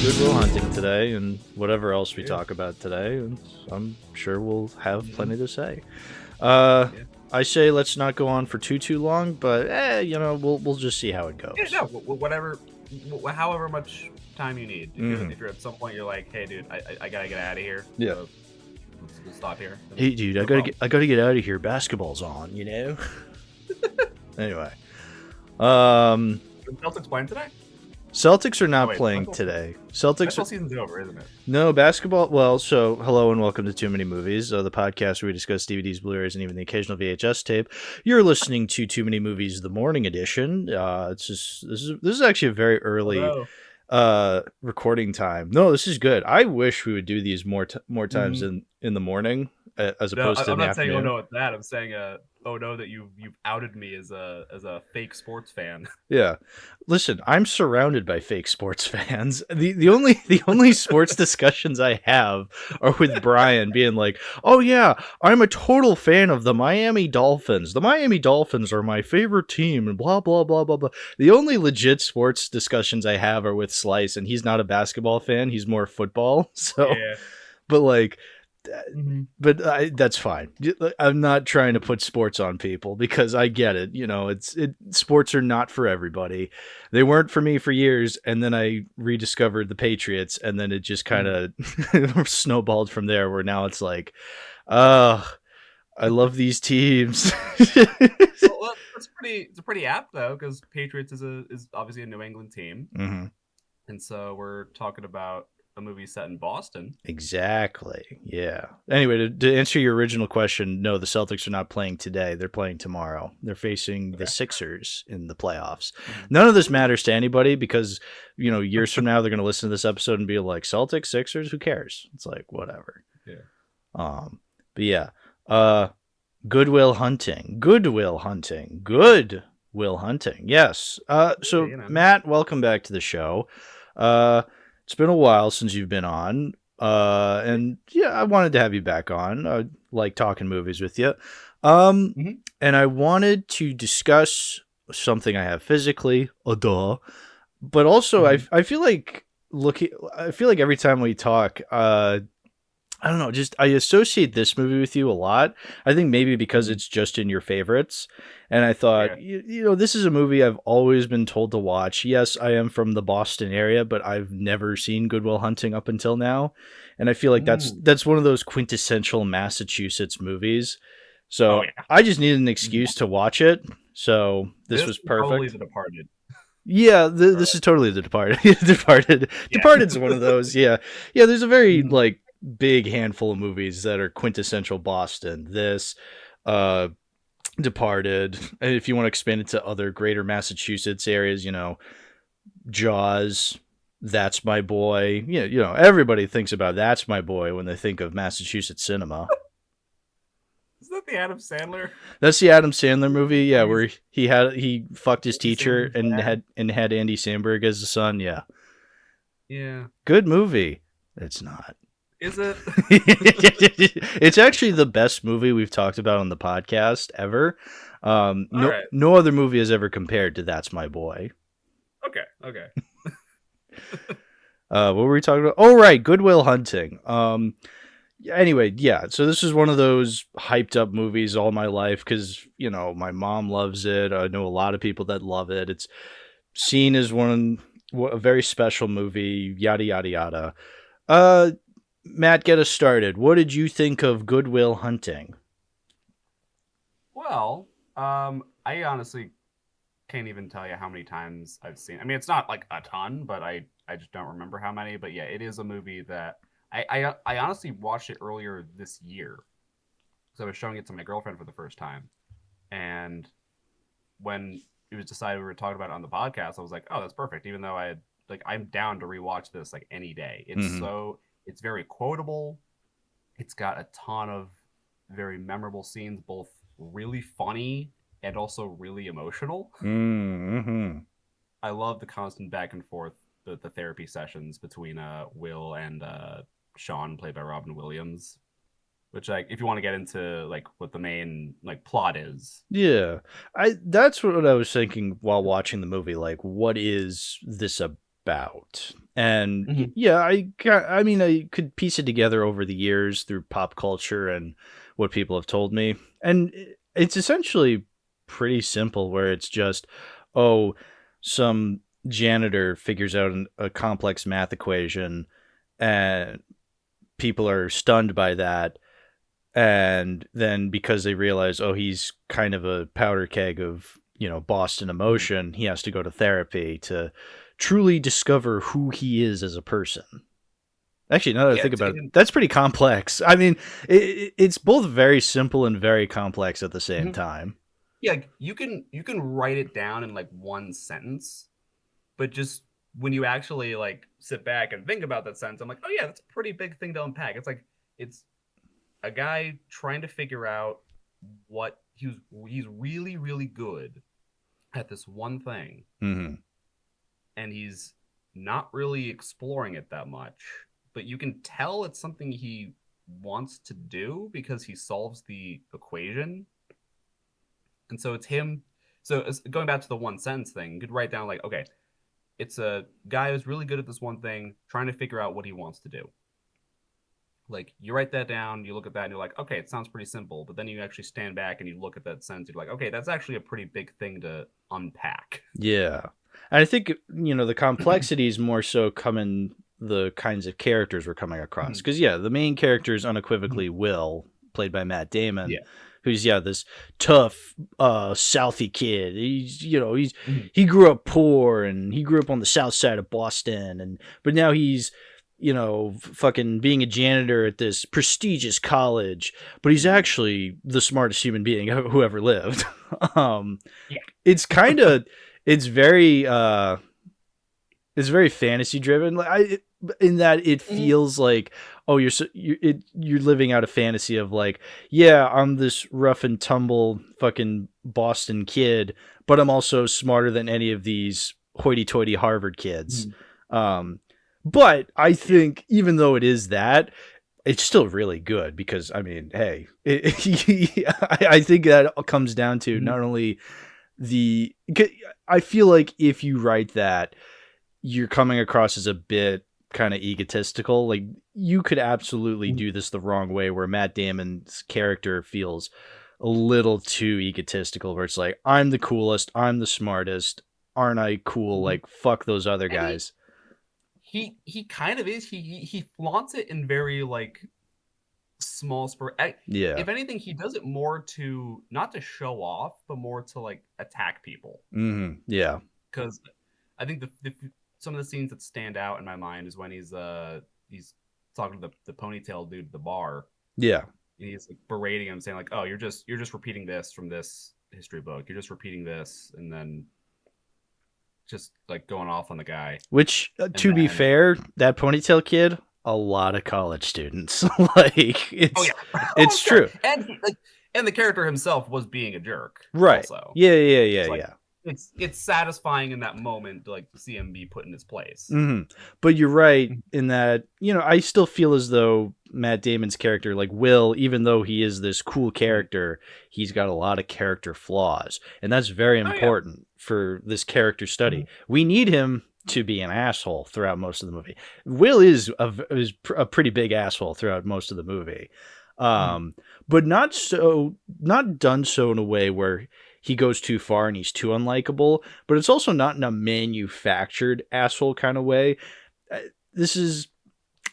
Good Will Hunting today, and whatever else we talk about today, and I'm sure we'll have plenty to say. I say let's not go on for too long, but we'll just see how it goes. Yeah, no, whatever, however much time you need. If you're at some point you're like, hey, dude, I gotta get out of here. Yeah. So we'll stop here. Hey, dude, I gotta get out of here. Basketball's on, Anyway, Celtics playing today? Celtics are not playing today. Basketball season's over, isn't it? No, basketball. Well, so hello and welcome to Too Many Movies, the podcast where we discuss DVDs, Blu-rays, and even the occasional VHS tape. You're listening to Too Many Movies, the morning edition. This is actually a very early recording time. No, this is good. I wish we would do these more times in the morning as opposed to in the afternoon. I'm not saying oh no at that. I'm saying oh no that you've outed me as a fake sports fan. Yeah. Listen, I'm surrounded by fake sports fans. The only sports discussions I have are with Brian being like, "Oh yeah, I'm a total fan of the Miami Dolphins. The Miami Dolphins are my favorite team," and blah blah blah blah blah. The only legit sports discussions I have are with Slice, and he's not a basketball fan. He's more football. So, yeah. But like. But that's fine. I'm not trying to put sports on people because I get it. Sports are not for everybody. They weren't for me for years, and then I rediscovered the Patriots, and then it just kind of snowballed from there. Where now it's like, I love these teams. Well, it's pretty apt though, because Patriots is obviously a New England team, and so we're talking about a movie set in Boston. Exactly. Yeah. Anyway, to answer your original question, no, the Celtics are not playing today. They're playing tomorrow. They're facing the Sixers in the playoffs. None of this matters to anybody because, years from now, they're going to listen to this episode and be like, Celtics, Sixers, who cares? It's like, whatever. Yeah. But yeah. Good Will Hunting. Yes. So Matt, welcome back to the show. It's been a while since you've been on, and yeah, I wanted to have you back on. I like talking movies with you, and I wanted to discuss something I have physically, but also I feel like every time we talk, I don't know, just I associate this movie with you a lot. I think maybe because it's just in your favorites. And I thought, this is a movie I've always been told to watch. Yes, I am from the Boston area, but I've never seen Good Will Hunting up until now. And I feel like that's one of those quintessential Massachusetts movies. So I just needed an excuse to watch it. So this was perfect. Probably The Departed. Yeah, this is totally The Departed. Departed's one of those. Yeah. There's a very big handful of movies that are quintessential Boston. This, Departed, and if you want to expand it to other greater Massachusetts areas, Jaws, That's My Boy. Everybody thinks about That's My Boy when they think of Massachusetts cinema. Is that the Adam Sandler? That's the Adam Sandler movie, yeah, where he fucked his teacher and had Andy Samberg as the son. Yeah. Good movie. It's not. Is it? It's actually the best movie we've talked about on the podcast ever. No other movie has ever compared to That's My Boy. Okay. What were we talking about? Oh, right. Good Will Hunting. Anyway, yeah. So this is one of those hyped up movies all my life because, my mom loves it. I know a lot of people that love it. It's seen as a very special movie, yada, yada, yada. Matt, get us started. What did you think of Good Will Hunting? Well, I honestly can't even tell you how many times I've seen. I mean, it's not like a ton, but I just don't remember how many. But yeah, it is a movie that I honestly watched it earlier this year. So I was showing it to my girlfriend for the first time. And when it was decided we were talking about it on the podcast, I was like, oh, that's perfect. Even though I'm down to rewatch this any day. It's very quotable. It's got a ton of very memorable scenes, both really funny and also really emotional. I love the constant back and forth, the therapy sessions between Will and Sean, played by Robin Williams, which if you want to get into what the main plot is. Yeah, that's what I was thinking while watching the movie. What is this about. And Mhm. yeah, I mean, I could piece it together over the years through pop culture and what people have told me. And it's essentially pretty simple, where it's just, oh, some janitor figures out a complex math equation, and people are stunned by that. And then because they realize, oh, he's kind of a powder keg of, Boston Mhm. emotion, he has to go to therapy to truly discover who he is as a person. Actually, now that I Yeah, think about it, that's pretty complex. I mean, it's both very simple and very complex at the same Mhm. time. Yeah, like, you can write it down in like one sentence, but just when you actually like sit back and think about that sentence, I'm like, oh yeah, that's a pretty big thing to unpack. It's a guy trying to figure out what he's really really good at this one thing, Hmm. and he's not really exploring it that much, but you can tell it's something he wants to do because he solves the equation. And so it's him. So going back to the one sentence thing, you could write down like, okay, it's a guy who's really good at this one thing, trying to figure out what he wants to do. Like you write that down, you look at that, and you're like, okay, it sounds pretty simple. But then you actually stand back and you look at that sentence, you're like, okay, that's actually a pretty big thing to unpack. Yeah. And I think, the complexities more so come in the kinds of characters we're coming across. Because, yeah, the main character is unequivocally Will, played by Matt Damon, Yeah. who's, yeah, this tough, Southie kid. Mhm. He grew up poor, and he grew up on the south side of Boston. But now he's, fucking being a janitor at this prestigious college, but he's actually the smartest human being who ever lived. um, Yeah. it's kind of it's very it's very fantasy driven, in that it Mhm. feels like, oh, you're living out a fantasy of like, yeah, I'm this rough and tumble fucking Boston kid, but I'm also smarter than any of these hoity-toity Harvard kids. Mhm. um but I Yeah. think even though it is that, it's still really good, because I mean, hey, I think that comes down to Mhm. not only the I feel like if you write that, you're coming across as a bit kind of egotistical. Like, you could absolutely Mhm. do this the wrong way, where Matt Damon's character feels a little too egotistical, where it's like, I'm the coolest, I'm the smartest, aren't I cool? Mhm. Like, fuck those other And he guys. he he kind of is. He flaunts it in very like small spur. Yeah. If anything, he does it more to not to show off, but more to like attack people. Yeah. Because I think some of the scenes that stand out in my mind is when he's talking to the ponytail dude at the bar. Yeah. And he's like berating him, saying like, "Oh, you're just repeating this from this history book. You're just repeating this," and then just like going off on the guy. Which, And to be then, fair, that ponytail kid, a lot of college students. Like, oh it's yeah, oh it's sure, true. and the character himself was being a jerk Right. also. Yeah, yeah, yeah, It's like yeah. it's satisfying in that moment to like see him be put in his place. Hmm. But you're right in that, I still feel as though Matt Damon's character, like Will, even though he is this cool Mhm. character, he's got a lot of character flaws. And that's very Oh yeah. important for this character study. Mhm. We need him to be an asshole throughout most of the movie. Will is a pretty big asshole throughout most of the movie. Mhm. Um, but not done so in a way where he goes too far and he's too unlikable, but it's also not in a manufactured asshole kind of way. This is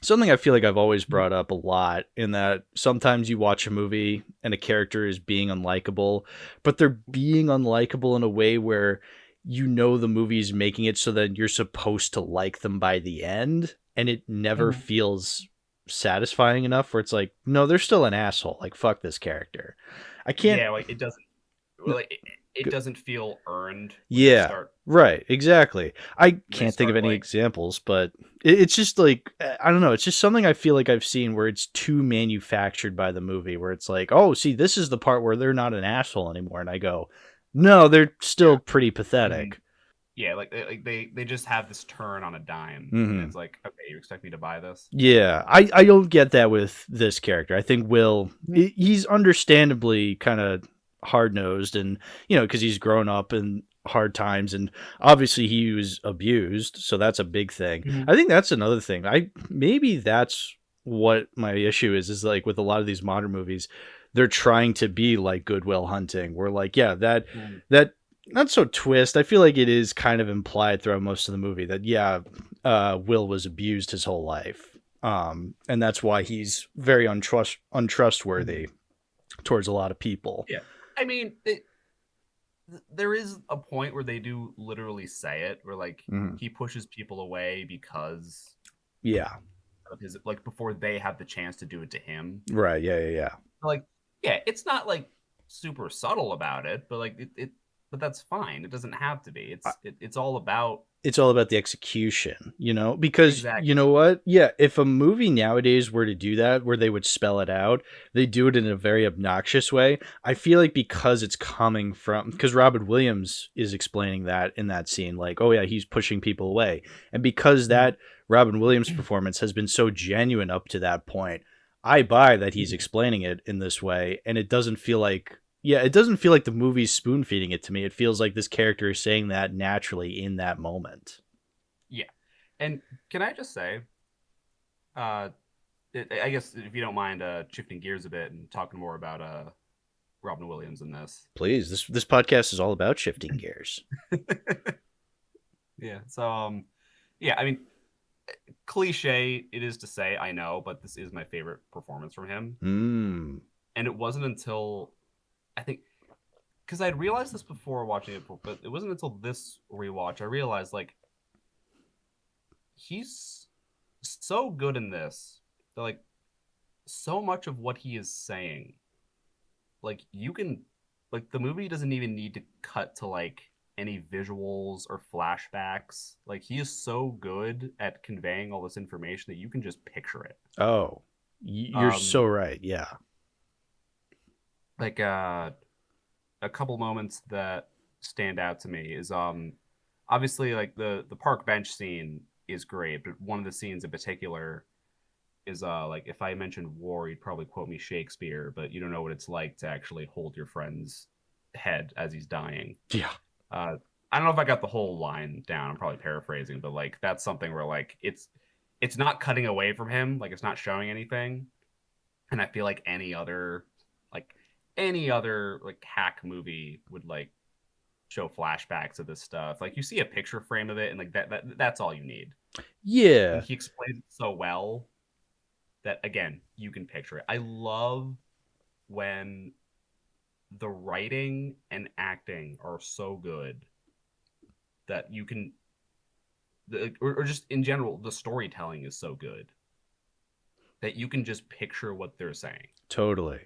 something I feel like I've always Mhm. brought up a lot, in that sometimes you watch a movie and a character is being unlikable, but they're being unlikable in a way where the movie's making it so that you're supposed to like them by the end, and it never Mhm. feels satisfying enough, where it's like, no, they're still an asshole. Like, fuck this character. I can't. Yeah, like it doesn't No, like it doesn't feel earned when they yeah, start right, exactly. I when they can't think of start any like examples, but it's just like, I don't know. It's just something I feel like I've seen where it's too manufactured by the movie, where it's like, oh, see, this is the part where they're not an asshole anymore, and I go, no, they're still yeah. pretty Mhm. pathetic. Yeah, like they just have this turn on a dime, and Hmm. it's like, okay, you expect me to buy this? Yeah, I don't get that with this character. I think Will, he's understandably kind of hard nosed, and because he's grown up in hard times, and obviously he was abused, so that's a big thing. Mhm. I think that's another thing. Maybe that's what my issue is like with a lot of these modern movies. They're trying to be like Good Will Hunting, where like, yeah, that not so twist. I feel like it is kind of implied throughout most of the movie that Will was abused his whole life, and that's why he's very untrustworthy towards a lot of people. Yeah, I mean, there is a point where they do literally say it, where like he pushes people away because of his, like, before they have the chance to do it to him. Right. Yeah. Like, yeah, it's not like super subtle about it, but like but that's fine. It doesn't have to be. It's all about the execution, because exactly. you know what? Yeah, if a movie nowadays were to do that, where they would spell it out, they do it in a very obnoxious way. I feel like because it's coming from, because Robin Williams is explaining that in that scene, like, oh yeah, he's pushing people away. And because that Robin Williams performance has been so genuine up to that point, I buy that he's explaining it in this way, and it doesn't feel like the movie's spoon feeding it to me. It feels like this character is saying that naturally in that moment. Yeah. And can I just say, I guess if you don't mind shifting gears a bit and talking more about Robin Williams in this. Please, this podcast is all about shifting gears. Yeah. So yeah, I mean, cliche it is to say, I know, but this is my favorite performance from him. And it wasn't until, I think, because I'd realized this before watching it, but it wasn't until this rewatch I realized, like, he's so good in this that, like, so much of what he is saying, like, you can, like, the movie doesn't even need to cut to like any visuals or flashbacks. Like, he is so good at conveying all this information that you can just picture it. Oh, you're so right. Yeah. Like a couple moments that stand out to me is obviously like the park bench scene is great, but one of the scenes in particular is like, if I mentioned war, you'd probably quote me Shakespeare, but you don't know what it's like to actually hold your friend's head as he's dying. Yeah. I don't know if I got the whole line down. I'm probably paraphrasing, but like, that's something where like it's not cutting away from him, like it's not showing anything. And I feel like any other like hack movie would like show flashbacks of this stuff. Like, you see a picture frame of it, and like that's all you need. Yeah. And he explains it so well that, again, you can picture it. I love when the writing and acting are so good that you can, or just in general, the storytelling is so good that you can just picture what they're saying. Totally.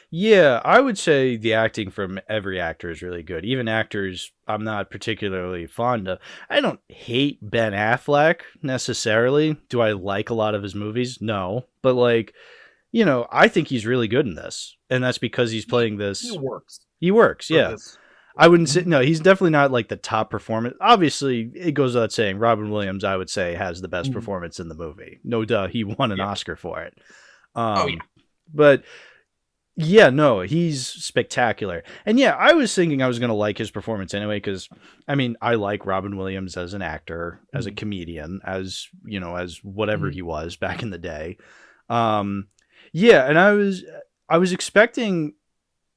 Yeah, I would say the acting from every actor is really good. Even actors I'm not particularly fond of. I don't hate Ben Affleck necessarily. Do I like a lot of his movies? No. But like, I think he's really good in this. And that's because he's playing this. He works. He works, yeah. I wouldn't say, no, he's definitely not like the top performance. Obviously, it goes without saying, Robin Williams, I would say, has the best performance in the movie. No duh, he won an Oscar for it. But yeah, no, he's spectacular. And yeah, I was thinking I was going to like his performance anyway, because I mean, I like Robin Williams as an actor, as a comedian, as, as whatever he was back in the day. Yeah, and I was expecting,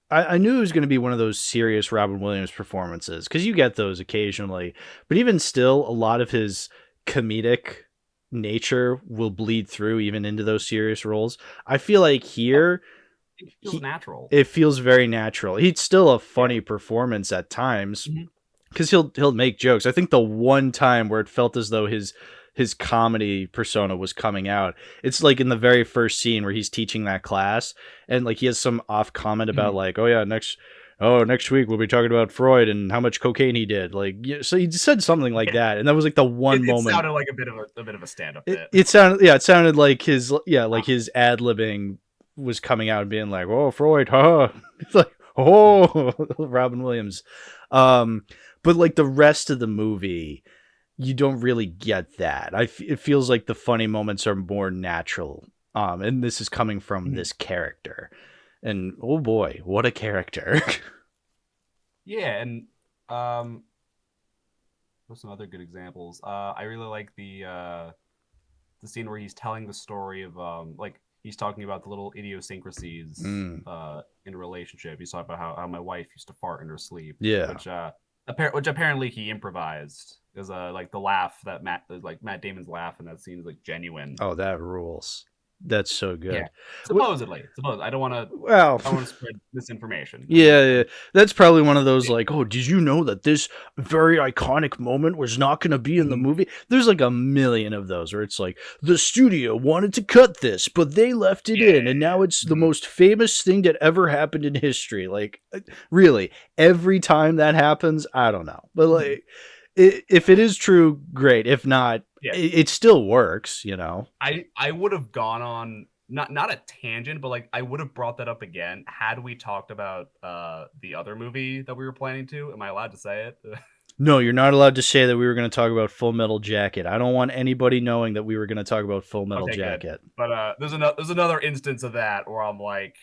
I knew it was going to be one of those serious Robin Williams performances, because you get those occasionally, but even still, a lot of his comedic nature will bleed through even into those serious roles. I feel like here it feels natural. It feels very natural. He's still a funny performance at times, because he'll make jokes. I think the one time where it felt as though his comedy persona was coming out, it's like in the very first scene where he's teaching that class, and like he has some off comment about like, oh yeah, next week we'll be talking about Freud and how much cocaine he did. Like, yeah, so he said something like that, and that was like the one moment. It sounded like a bit of a stand-up bit. It sounded like his his ad-libbing was coming out and being like, oh, Freud, huh? It's like, oh, Robin Williams. But like the rest of the movie, you don't really get that. It feels like the funny moments are more natural. And this is coming from this character. And oh boy, what a character. Yeah, and What's some other good examples? I really like the scene where he's telling the story of like he's talking about the little idiosyncrasies Mm, in a relationship. He's talking about how my wife used to fart in her sleep, yeah. which apparently he improvised. Is like the laugh that Matt Damon's laugh in that scene is like genuine. Oh, that rules. That's so Yeah, good. supposedly. I don't want to. Well, I don't want to spread misinformation. I'm yeah, just yeah, that's probably one of those like, oh, did you know that this very iconic moment was not going to be in the Mhm. movie? There's like a million of those where it's like the studio wanted to cut this, but they left it in, and now it's the Mhm. most famous thing that ever happened in history. Like, really, every time that happens, I don't know, but Mhm. like, if it is true, great. If not, Yeah, it still works, you know. I would have gone on not a tangent, but like I would have brought that up again had we talked about the other movie that we were planning to. Am I allowed to say it? No, you're not allowed to say that we were going to talk about Full Metal Jacket. I don't want anybody knowing that we were going to talk about Full Metal Okay, good. Jacket. But there's another instance of that where I'm like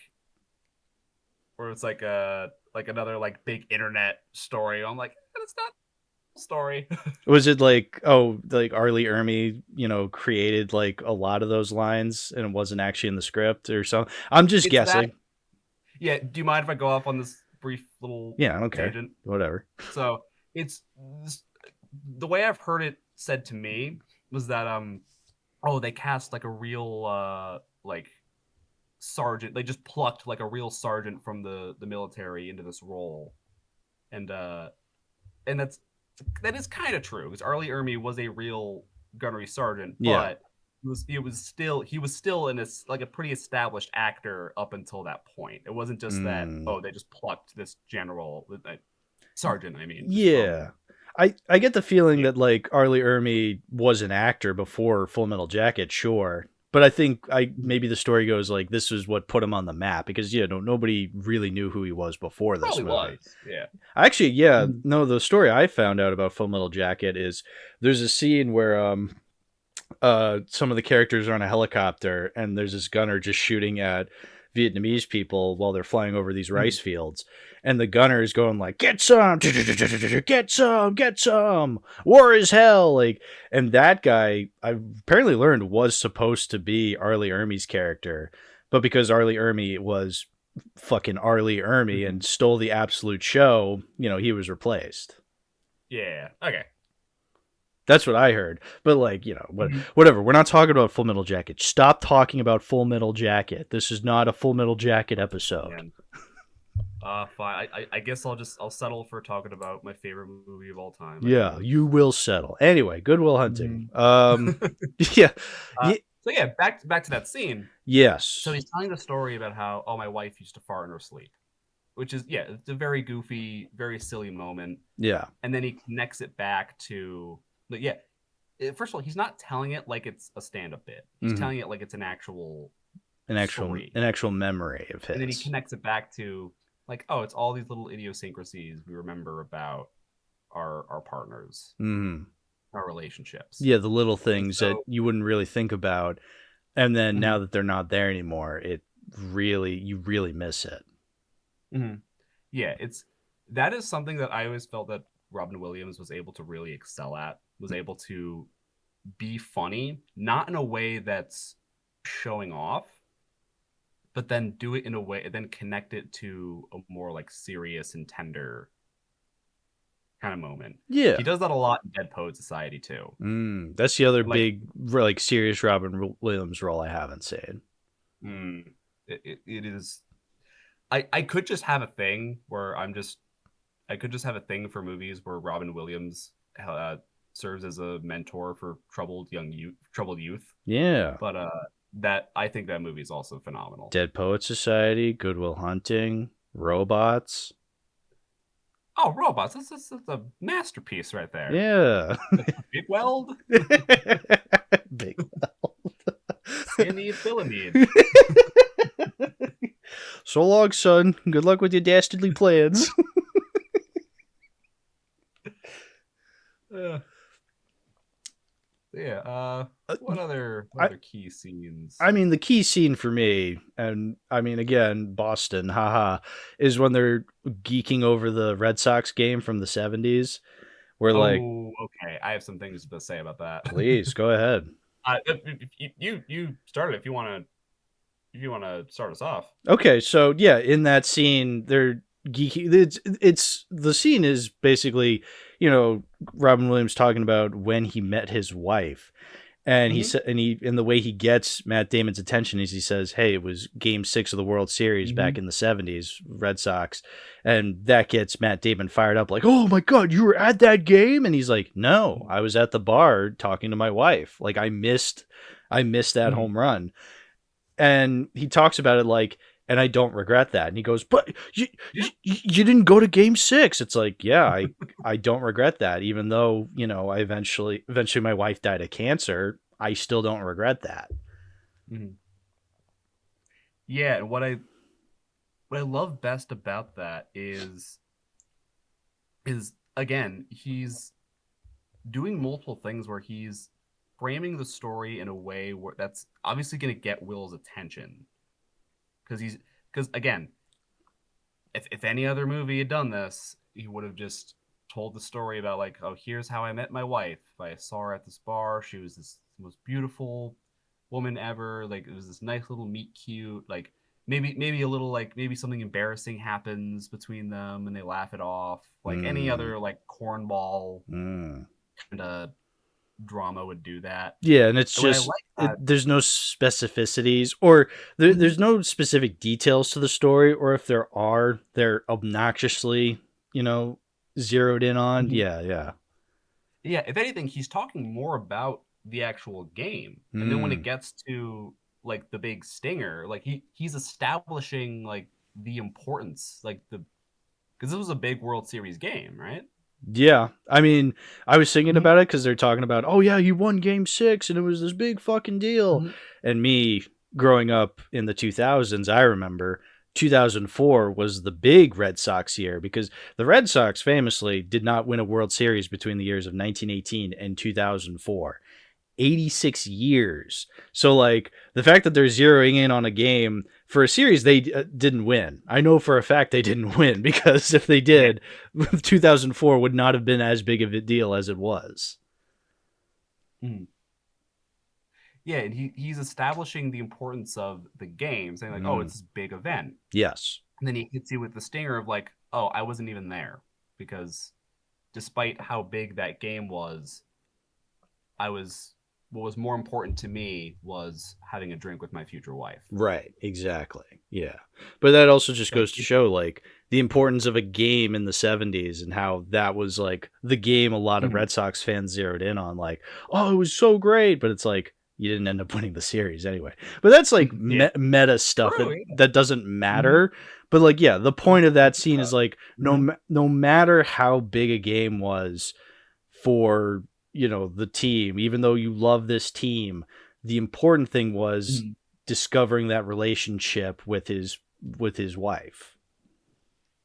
where it's like another like big internet story. I'm like, it's not a story. Was it like, oh, like Arlie Ermy, created like a lot of those lines and it wasn't actually in the script or something? I'm just It's that. guessing. Yeah, do you mind if I go off on this brief little Yeah, I don't care. tangent? Whatever. So it's the way I've heard it said to me was that oh, they cast like a real like sergeant. They just plucked like a real sergeant from the military into this role, and uh and that is kind of true because Arlie Ermy was a real gunnery sergeant, Yeah. but he was still in this like a pretty established actor up until that point. It wasn't just that Mm. oh they just plucked this general sergeant. I mean, just from Yeah. I get the feeling yeah. that like Arlie Ermy was an actor before Full Metal Jacket, sure. But I think maybe the story goes like this is what put him on the map because nobody really knew who he was before this Probably movie. was. Yeah. Actually, yeah, Mhm. no, the story I found out about Full Metal Jacket is there's a scene where some of the characters are on a helicopter and there's this gunner just shooting at Vietnamese people while they're flying over these Mhm. rice fields. And the gunner is going like, get some, get some, get some, war is hell. Like, and that guy, I apparently learned, was supposed to be Arlie Ermey's character. But because Arlie Ermey was fucking Arlie Ermey Mhm. and stole the absolute show, he was replaced. Yeah. Okay. That's what I heard. But like, Mhm. whatever. We're not talking about Full Metal Jacket. Stop talking about Full Metal Jacket. This is not a Full Metal Jacket episode. Man. Fine. I guess I'll settle for talking about my favorite movie of all time. I Yeah, suppose. you will settle. Anyway, Good Will Hunting. Mhm. Yeah. uh, so yeah, back to that scene. So Yes. he's telling the story about how my wife used to fart in her sleep, which is yeah, it's a very goofy, very silly moment. Yeah. And then he connects it back to yeah. First of all, he's not telling it like it's a stand-up bit. He's Hmm. telling it like it's an actual An actual story. an actual memory of And then he his. connects it back to like, oh, it's all these little idiosyncrasies we remember about our partners, Hmm. our relationships. Yeah, the little And things that so you wouldn't really think about, and then now mhm, that they're not there anymore, you really miss it. mhm. Yeah, it's that is something that I always felt that Robin Williams was able to really excel at, was able to be funny, not in a way that's showing off, but then do it in a way, then connect it to a more like serious and tender kind of moment. Yeah. He does that a lot in Dead Poet Society too. That's the other Like, big, like, serious Robin Williams role I haven't seen. it is. I could just have a thing where I could just have a thing for movies where Robin Williams serves as a mentor for troubled youth. Yeah. But that I think that movie is also phenomenal. Dead Poet Society, Good Will Hunting, Robots. Oh, Robots! That's a masterpiece right there. Yeah. Big Weld, Big. Sandy Philomene. So long, son. Good luck with your dastardly plans. Yeah. What other key scenes? I mean, the key scene for me, and I mean, again, Boston, haha, is when they're geeking over the Red Sox game from the 70s, where like, okay. I have some things to say about that. please go ahead. You started if you want to start us off. Okay, so yeah, in that scene, they're geeky. It's the scene is basically, Robin Williams talking about when he met his wife, and he said, and the way he gets Matt Damon's attention is he says, "Hey, it was Game 6 of the World Series back in the '70s, Red Sox," and that gets Matt Damon fired up, like, "Oh my God, you were at that game?" And he's like, "No, I was at the bar talking to my wife. Like, I missed that home run." And he talks about it like, and I don't regret that. And he goes, "But you didn't go to Game 6." It's like, yeah, I don't regret that. Even though, I eventually my wife died of cancer, I still don't regret that. Yeah, and what I love best about that is again, he's doing multiple things where he's framing the story in a way where that's obviously going to get Will's attention. Because again, if any other movie had done this, he would have just told the story about like, oh, here's how I met my wife. I saw her at this bar. She was this most beautiful woman ever. Like, it was this nice little meet cute. Like, maybe a little, like, maybe something embarrassing happens between them and they laugh it off. Like any other like cornball kind of drama would do that. Yeah, and it's just there's no specificities, or there's no specific details to the story, or if there are, they're obnoxiously, zeroed in on. Yeah. If anything, he's talking more about the actual game, and then when it gets to like the big stinger, like he's establishing like the importance, like because this was a big World Series game, right? Yeah, I mean, I was thinking about it because they're talking about, oh yeah, you won Game 6 and it was this big fucking deal. And me growing up in the 2000s, I remember 2004 was the big Red Sox year, because the Red Sox famously did not win a World Series between the years of 1918 and 2004. 86 years. So like the fact that they're zeroing in on a game for a series they didn't win. I know for a fact they didn't win, because if they did, 2004 would not have been as big of a deal as it was. Yeah, and he's establishing the importance of the game, saying like, oh, it's this big event. Yes. And then he hits you with the stinger of like, oh, I wasn't even there, because despite how big that game was, what was more important to me was having a drink with my future wife. Right, exactly. Yeah. But that also just goes to show like the importance of a game in the 70s and how that was like the game a lot of Red Sox fans zeroed in on, like, oh, it was so great, but it's like you didn't end up winning the series anyway. But that's like meta stuff that doesn't matter. But like, yeah, the point of that scene is like no matter how big a game was for the team, even though you love this team, the important thing was discovering that relationship with his wife.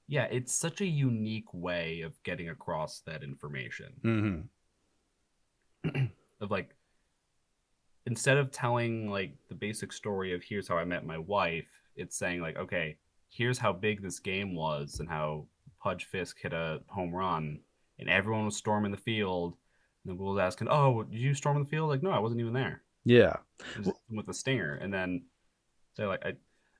Yeah, it's such a unique way of getting across that information. Of like, instead of telling like the basic story of here's how I met my wife, it's saying like, okay, here's how big this game was and how Pudge Fisk hit a home run and everyone was storming the field. And the Will's asking, "Oh, did you storm the field?" Like, no, I wasn't even there. Yeah, with the stinger, and then say like,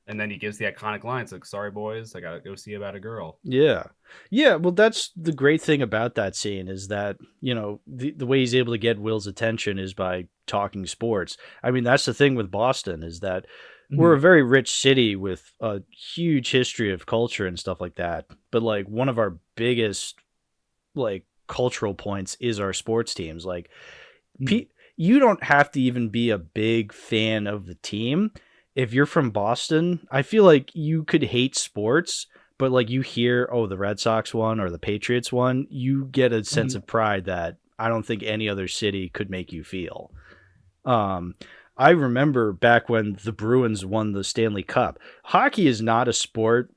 and then he gives the iconic lines like, "Sorry, boys, I gotta go see about a girl." Yeah. Well, that's the great thing about that scene is that the way he's able to get Will's attention is by talking sports. I mean, that's the thing with Boston is that we're a very rich city with a huge history of culture and stuff like that. But like one of our biggest like cultural points is our sports teams. Like you don't have to even be a big fan of the team. If you're from Boston, I feel like you could hate sports, but like you hear, oh, the Red Sox won or the Patriots won, you get a sense of pride that I don't think any other city could make you feel. I remember back when the Bruins won the Stanley Cup. Hockey is not a sport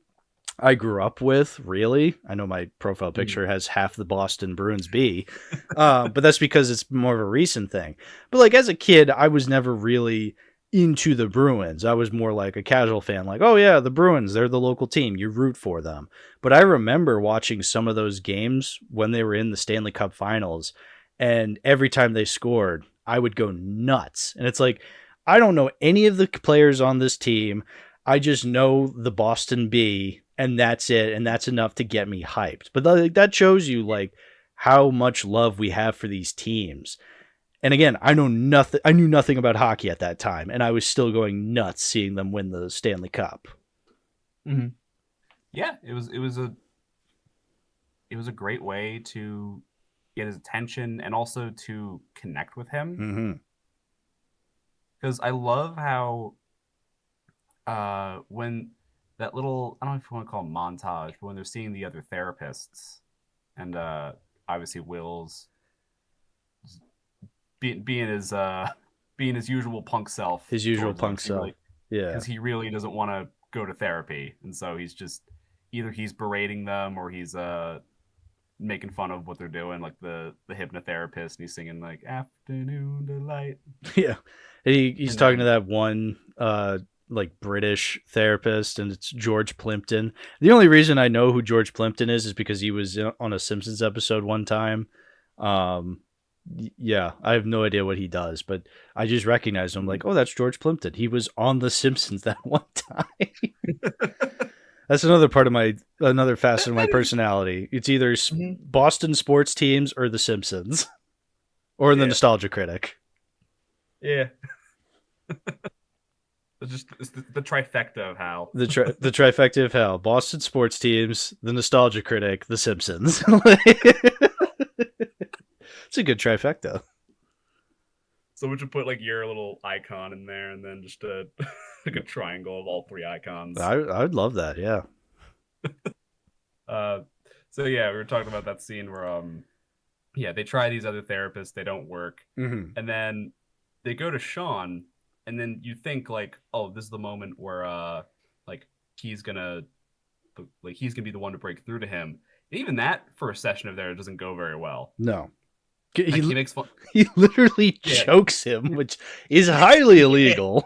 I grew up with, really. I know my profile picture has half the Boston Bruins B, but that's because it's more of a recent thing. But like as a kid, I was never really into the Bruins. I was more like a casual fan, like, oh yeah, the Bruins, they're the local team. You root for them. But I remember watching some of those games when they were in the Stanley Cup Finals, and every time they scored, I would go nuts. And it's like, I don't know any of the players on this team. I just know the Boston B, and that's it, and that's enough to get me hyped. But that shows you like how much love we have for these teams. And again, I knew nothing about hockey at that time, and I was still going nuts seeing them win the Stanley Cup. Mm-hmm. Yeah, it was a great way to get his attention and also to connect with him. Because I love how when that little, I don't know if you want to call it montage, but when they're seeing the other therapists, and obviously Will's being his usual punk self. His usual punk self. Yeah. Because he really doesn't want to go to therapy. And so he's just either he's berating them or he's making fun of what they're doing, like the hypnotherapist, and he's singing like Afternoon Delight. Yeah. He's talking to that one like British therapist, and it's George Plimpton. The only reason I know who George Plimpton is because he was on a Simpsons episode one time. Yeah, I have no idea what he does, but I just recognized him like, oh, that's George Plimpton. He was on The Simpsons that one time. That's another facet of my personality. It's either Boston sports teams or The Simpsons, or the Nostalgia Critic. Yeah. It's the trifecta of Hal. The trifecta of Hal. Boston sports teams, the Nostalgia Critic, The Simpsons. It's a good trifecta. So we should put like your little icon in there, and then just like a triangle of all three icons. I would love that. Yeah. So yeah, we were talking about that scene where they try these other therapists, they don't work, and then they go to Sean, and then you think like, oh, this is the moment where like he's gonna be the one to break through to him. And even that first session of theirs doesn't go very well. No. He makes fun. He literally chokes him, which is highly illegal.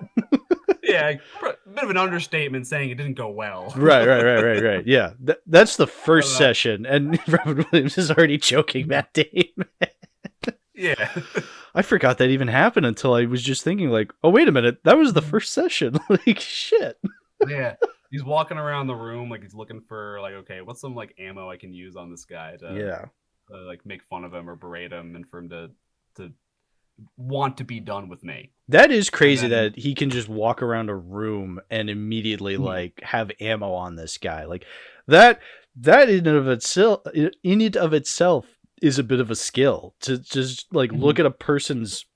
Yeah, a bit of an understatement saying it didn't go well. Right. Yeah, that's the first session, and Robin Williams is already choking Matt Damon. Yeah. I forgot that even happened until I was just thinking, like, oh, wait a minute, that was the first session. Like, shit. Yeah. He's walking around the room like he's looking for, like, okay, what's some, like, ammo I can use on this guy to like make fun of him or berate him, and for him to want to be done with me. That is crazy that he can just walk around a room and immediately like have ammo on this guy. Like that in and of itself is a bit of a skill to just like look at a person's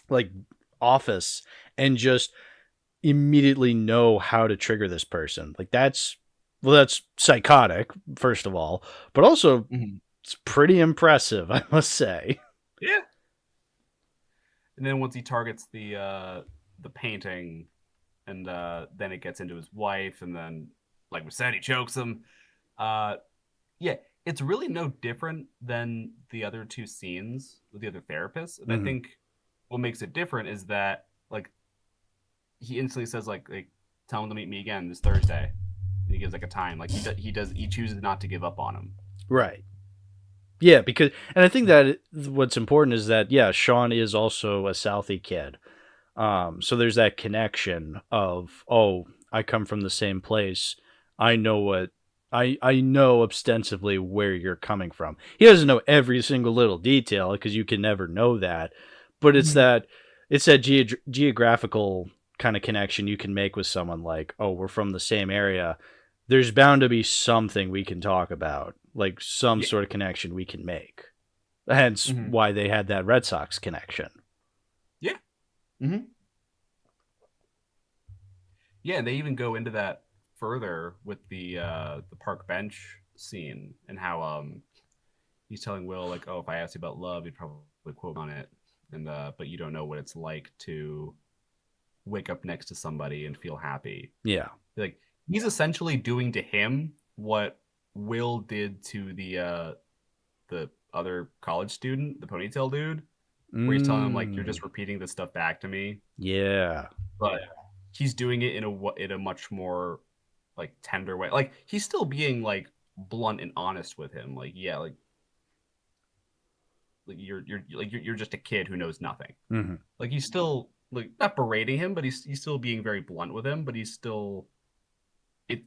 like office and just immediately know how to trigger this person. Like that's psychotic, first of all, but also it's pretty impressive, I must say. Yeah. And then once he targets the painting, and then it gets into his wife, and then, like we said, he chokes him. It's really no different than the other two scenes with the other therapists. And I think what makes it different is that, like, he instantly says, like tell him to meet me again this Thursday. And he gives like a time. Like he chooses not to give up on him. Right. Yeah, and I think that what's important is that, Sean is also a Southie kid. So there's that connection of, oh, I come from the same place. I know I know ostensibly where you're coming from. He doesn't know every single little detail because you can never know that. But it's that geographical kind of connection you can make with someone like, oh, we're from the same area. There's bound to be something we can talk about, like some sort of connection we can make. Hence why they had that Red Sox connection. Yeah. Yeah, and they even go into that further with the park bench scene, and how he's telling Will, like, oh, if I asked you about love, you'd probably quote on it, and but you don't know what it's like to wake up next to somebody and feel happy. Yeah. Like, he's essentially doing to him what Will did to the other college student, the ponytail dude, where he's telling him like, "You're just repeating this stuff back to me." Yeah. But he's doing it in a much more like tender way. Like he's still being like blunt and honest with him. Like, yeah, like you're just a kid who knows nothing. Mm-hmm. Like he's still like not berating him, but he's still being very blunt with him. But he's still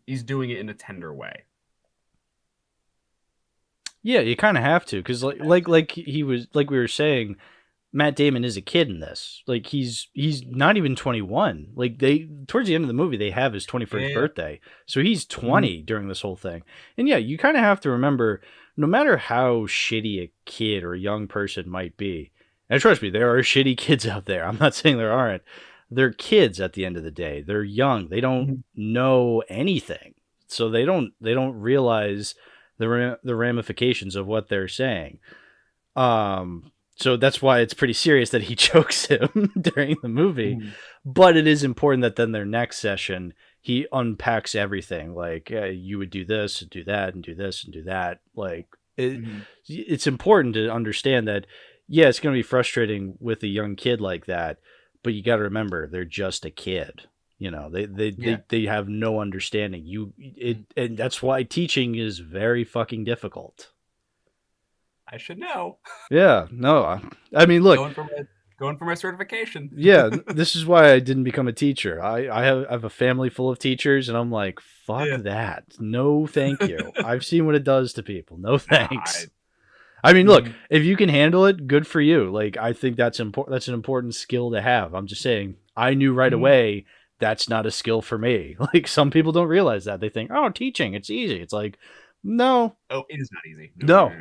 he's doing it in a tender way. Yeah, you kind of have to, because like he was, like we were saying, Matt Damon is a kid in this. Like he's not even 21. Like they towards the end of the movie they have his 21st birthday, so he's 20 during this whole thing. And yeah, you kind of have to remember, no matter how shitty a kid or a young person might be, and trust me, there are shitty kids out there. I'm not saying there aren't. They're kids at the end of the day. They're young. They don't know anything, so they don't realize the ramifications of what they're saying. So that's why it's pretty serious that he chokes him during the movie. But it is important that then their next session, he unpacks everything. Like, you would do this and do that and do this and do that. Like, it's important to understand that, yeah, it's going to be frustrating with a young kid like that, but you got to remember, they're just a kid. You know, they have no understanding. And that's why teaching is very fucking difficult. I should know. Yeah, no. I mean, look, going for my certification. Yeah, this is why I didn't become a teacher. I have a family full of teachers, and I'm like, fuck that. No, thank you. I've seen what it does to people. No thanks. I mean, look, if you can handle it, good for you. Like, I think that's important. That's an important skill to have. I'm just saying, I knew right away that's not a skill for me. Like, some people don't realize that. They think, oh, teaching, it's easy. It's like, no. Oh, it is not easy. No.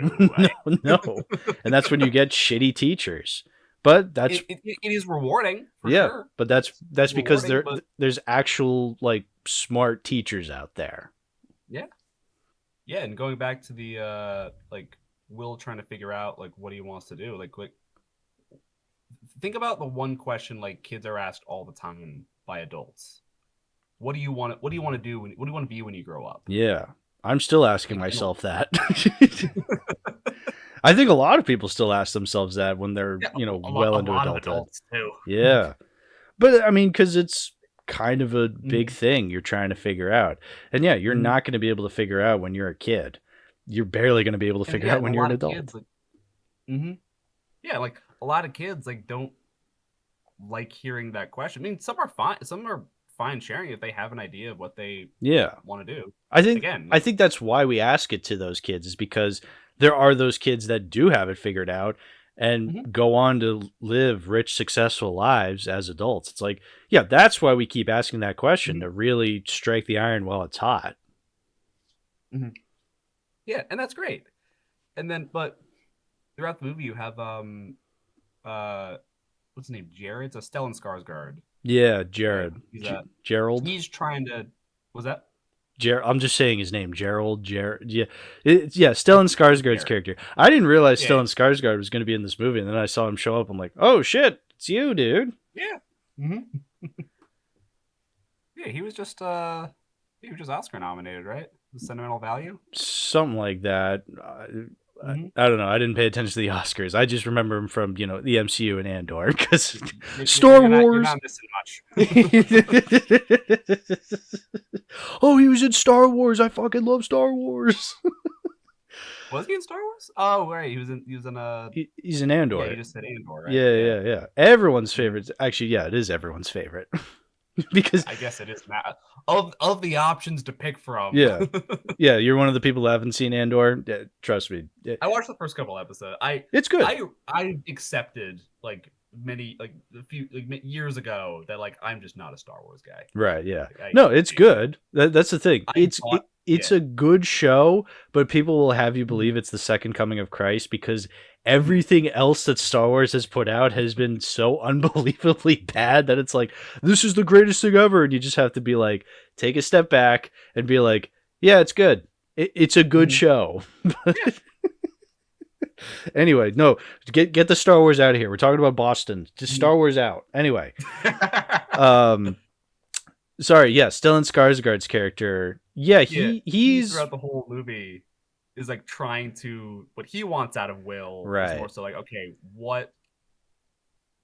And that's when you get shitty teachers. But that's it is rewarding. For sure. But that's because there's actual like smart teachers out there. Yeah, and going back to the like Will trying to figure out like what he wants to do. Like think about the one question like kids are asked all the time by adults. What do you want to do? What do you want to be when you grow up? Yeah. I'm still asking myself that. I think a lot of people still ask themselves that when they're, well into adulthood. Adults too. Yeah. But I mean, because it's kind of a big thing you're trying to figure out. And yeah, you're not going to be able to figure out when you're a kid. You're barely going to be able to figure out when you're an adult. Kids, Yeah, like a lot of kids like don't like hearing that question. I mean, some are fine. Some are fine sharing if they have an idea of what they want to do. I think that's why we ask it to those kids, is because there are those kids that do have it figured out and go on to live rich, successful lives as adults. It's like, yeah, that's why we keep asking that question, to really strike the iron while it's hot. Yeah, and that's great. And then, but throughout the movie, you have what's his name? Jared. It's Stellan Skarsgård. Yeah, Jared. Gerald. He's trying to. Was that? I'm just saying his name, Gerald. Jared. Yeah, Stellan Skarsgård's character. I didn't realize Stellan Skarsgård was going to be in this movie, and then I saw him show up. I'm like, oh shit, it's you, dude. Yeah. Yeah, he was just Oscar nominated, right? The Sentimental Value. Something like that. I don't know. I didn't pay attention to the Oscars. I just remember him from, the MCU and Andor, because Star Wars. You're not missing much. Oh, he was in Star Wars. I fucking love Star Wars. Was he in Star Wars? Oh, right. He was in He's in Andor. Yeah, you just said Andor, right? Yeah. Everyone's favorite. Actually, yeah, it is everyone's favorite. Because I guess it is not of the options to pick from. Yeah, you're one of the people who haven't seen Andor. Yeah, trust me. I watched the first couple episodes. It's good. I accepted like a few years ago that like I'm just not a Star Wars guy. Right. Yeah. No, it's good. That's the thing. It's a good show, but people will have you believe it's the second coming of Christ, because everything else that Star Wars has put out has been so unbelievably bad that it's like, this is the greatest thing ever. And you just have to be like, take a step back and be like, yeah, it's good. It's a good show. Anyway, no, get the Star Wars out of here. We're talking about Boston. Just Star Wars out. Anyway. Sorry, yeah, Stellan Skarsgård's character. Yeah, he's throughout the whole movie is like trying to what he wants out of Will. Right. Is more so like, okay, what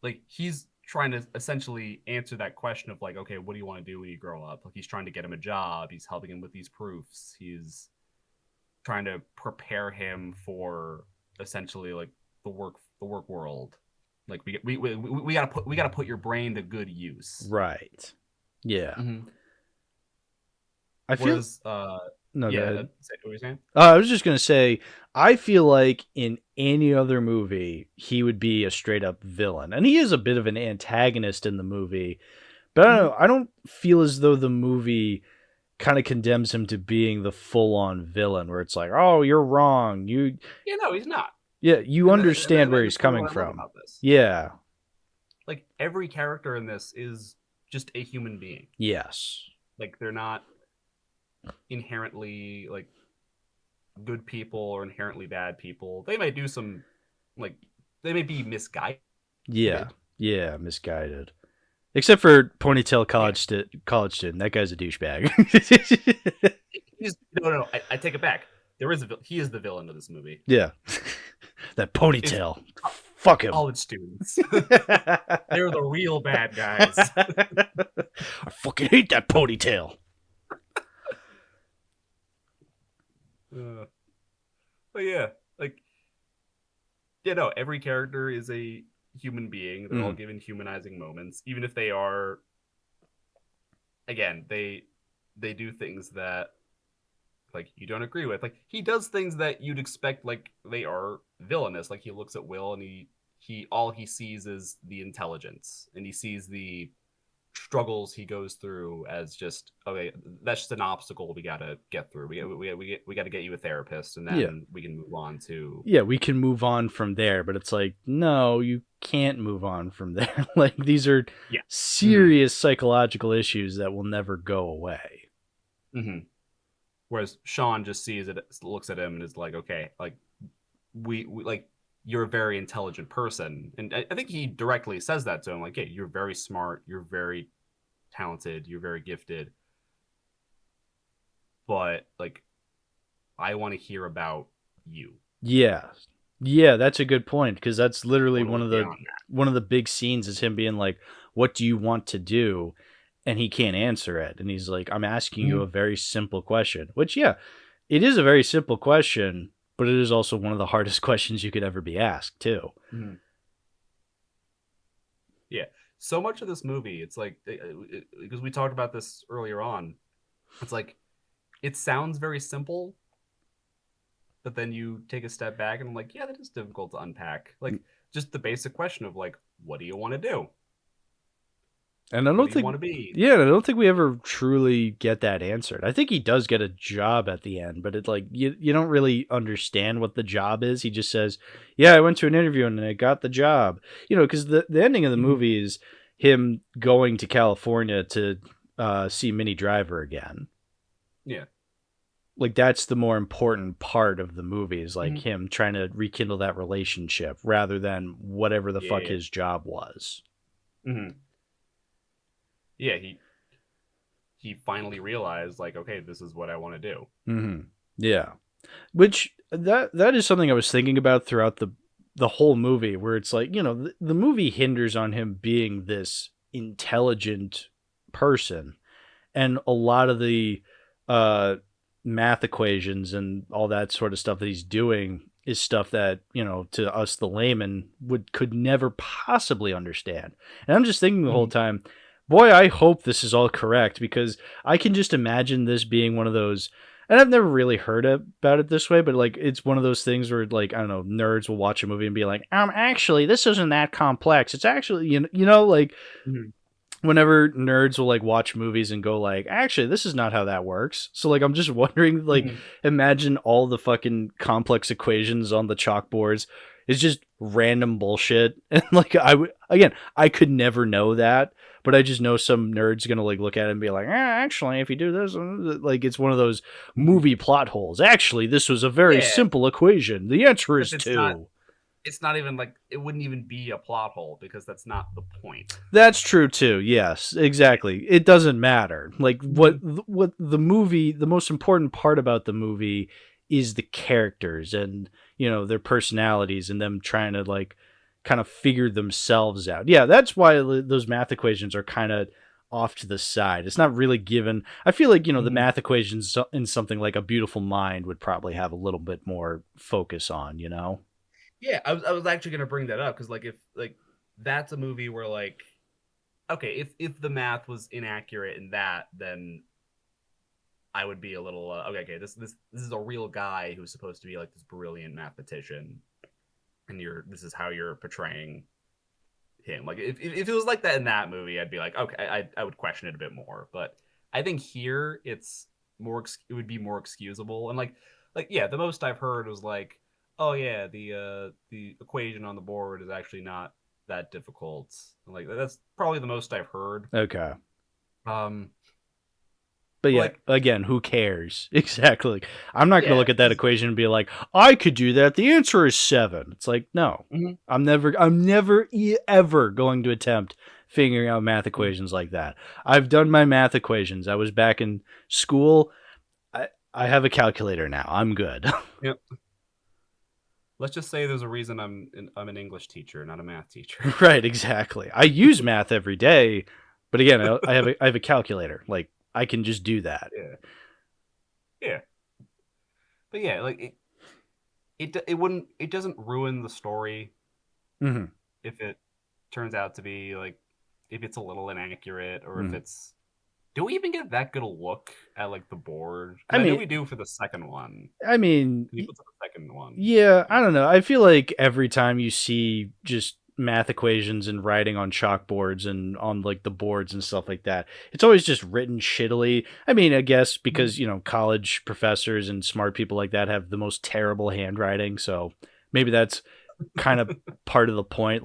like he's trying to essentially answer that question of like, okay, what do you want to do when you grow up? Like he's trying to get him a job. He's helping him with these proofs. He's trying to prepare him for essentially like the work world. Like we gotta put your brain to good use. Right. Yeah. Mm-hmm. I feel. Whereas, No, go yeah, ahead. what were you saying? I was just gonna say, I feel like in any other movie he would be a straight up villain, and he is a bit of an antagonist in the movie. But I don't know. I don't feel as though the movie kind of condemns him to being the full on villain, where it's like, oh, you're wrong. You Yeah, no, he's not. you understand where That's he's kind of coming what I love from. about this. Yeah. Like every character in this is just a human being. Yes. Like they're not inherently like good people or inherently bad people. They may do some like they may be misguided. Yeah. Yeah. Misguided. Except for ponytail college student. That guy's a douchebag. No. I take it back. He is the villain of this movie. Yeah. That ponytail. Fuck him. College students. They're the real bad guys. I fucking hate that ponytail. But yeah, like, every character is a human being. They're all given humanizing moments, even if they are. Again, they do things that like you don't agree with. Like he does things that you'd expect, like they are villainous. Like he looks at Will and he all he sees is the intelligence, and he sees the struggles he goes through as just, okay, that's just an obstacle we gotta get through. We gotta get you a therapist, and then we can move on to we can move on from there. But it's like, no, you can't move on from there. Like these are serious psychological issues that will never go away. Mm-hmm. Whereas Sean just sees it, looks at him, and is like, okay, like we like you're a very intelligent person. And I think he directly says that to him, like, hey, you're very smart, you're very talented, you're very gifted. But like I want to hear about you. Yeah. Yeah, that's a good point, because that's literally one of the big scenes is him being like, what do you want to do? And he can't answer it. And he's like, I'm asking you a very simple question, which, it is a very simple question, but it is also one of the hardest questions you could ever be asked, too. Mm-hmm. Yeah. So much of this movie, it's like, because we talked about this earlier on, it's like, it sounds very simple, but then you take a step back and I'm like, yeah, that is difficult to unpack. Like, just the basic question of like, what do you want to do? And I don't think want to be. Yeah, I don't think we ever truly get that answered. I think he does get a job at the end, but it's like you don't really understand what the job is. He just says, "Yeah, I went to an interview and I got the job." Because the ending of the movie is him going to California to see Minnie Driver again. Yeah, like that's the more important part of the movie is like him trying to rekindle that relationship rather than whatever the fuck his job was. Mm-hmm. Yeah, he finally realized, like, okay, this is what I want to do. Mm-hmm. Yeah, which that is something I was thinking about throughout the whole movie, where it's like, the movie hinders on him being this intelligent person, and a lot of the math equations and all that sort of stuff that he's doing is stuff that, to us the layman could never possibly understand. And I'm just thinking the whole time, boy, I hope this is all correct, because I can just imagine this being one of those, and I've never really heard about it this way, but like it's one of those things where, like, I don't know, nerds will watch a movie and be like, actually, this isn't that complex. It's actually, like whenever nerds will like watch movies and go like, actually, this is not how that works. So like, I'm just wondering, like, imagine all the fucking complex equations on the chalkboards. It's just random bullshit. And like, I could never know that, but I just know some nerd's going to like look at it and be like, actually, if you do this, like, it's one of those movie plot holes. Actually, this was a very simple equation. The answer is 2. It's not even like, it wouldn't even be a plot hole, because that's not the point. That's true too. Yes, exactly. It doesn't matter. Like what the movie, the most important part about the movie is the characters and, their personalities, and them trying to like kind of figure themselves out. Yeah, that's why those math equations are kind of off to the side. It's not really given. I feel like, the math equations in something like A Beautiful Mind would probably have a little bit more focus on, Yeah, I was actually going to bring that up because if that's a movie where okay, if the math was inaccurate in that, then I would be a little okay. This is a real guy who's supposed to be this brilliant mathematician, and this is how you're portraying him. If it was like that in that movie, I'd be okay, I would question it a bit more. But I think here it would be more excusable. And yeah, the most I've heard was oh yeah, the equation on the board is actually not that difficult. That's probably the most I've heard. Okay. But yeah, again, who cares? Exactly. I'm not going to look at that equation and be like, I could do that. The answer is 7. It's no. I'm never ever going to attempt figuring out math equations like that. I've done my math equations. I was back in school. I have a calculator now. I'm good. Yep. Let's just say there's a reason I'm an English teacher, not a math teacher. Right, exactly. I use math every day, but again, I have a calculator. I can just do that. Yeah. But yeah, it doesn't ruin the story if it turns out to be if it's a little inaccurate or if it's. Do we even get that good a look at the board? I know we do for the second one. I mean, the second one. Yeah, I don't know. I feel like every time you see just math equations and writing on chalkboards and on the boards and stuff like that, it's always just written shittily. I mean, I guess because college professors and smart people like that have the most terrible handwriting, so maybe that's kind of part of the point.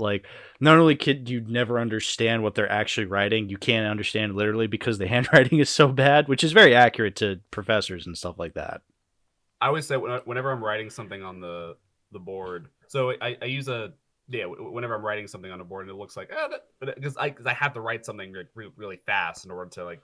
Not only could you never understand what they're actually writing, you can't understand literally because the handwriting is so bad, which is very accurate to professors and stuff like that. I always say whenever I'm writing something on the board, so I use whenever I'm writing something on a board and it looks because I have to write something really fast in order to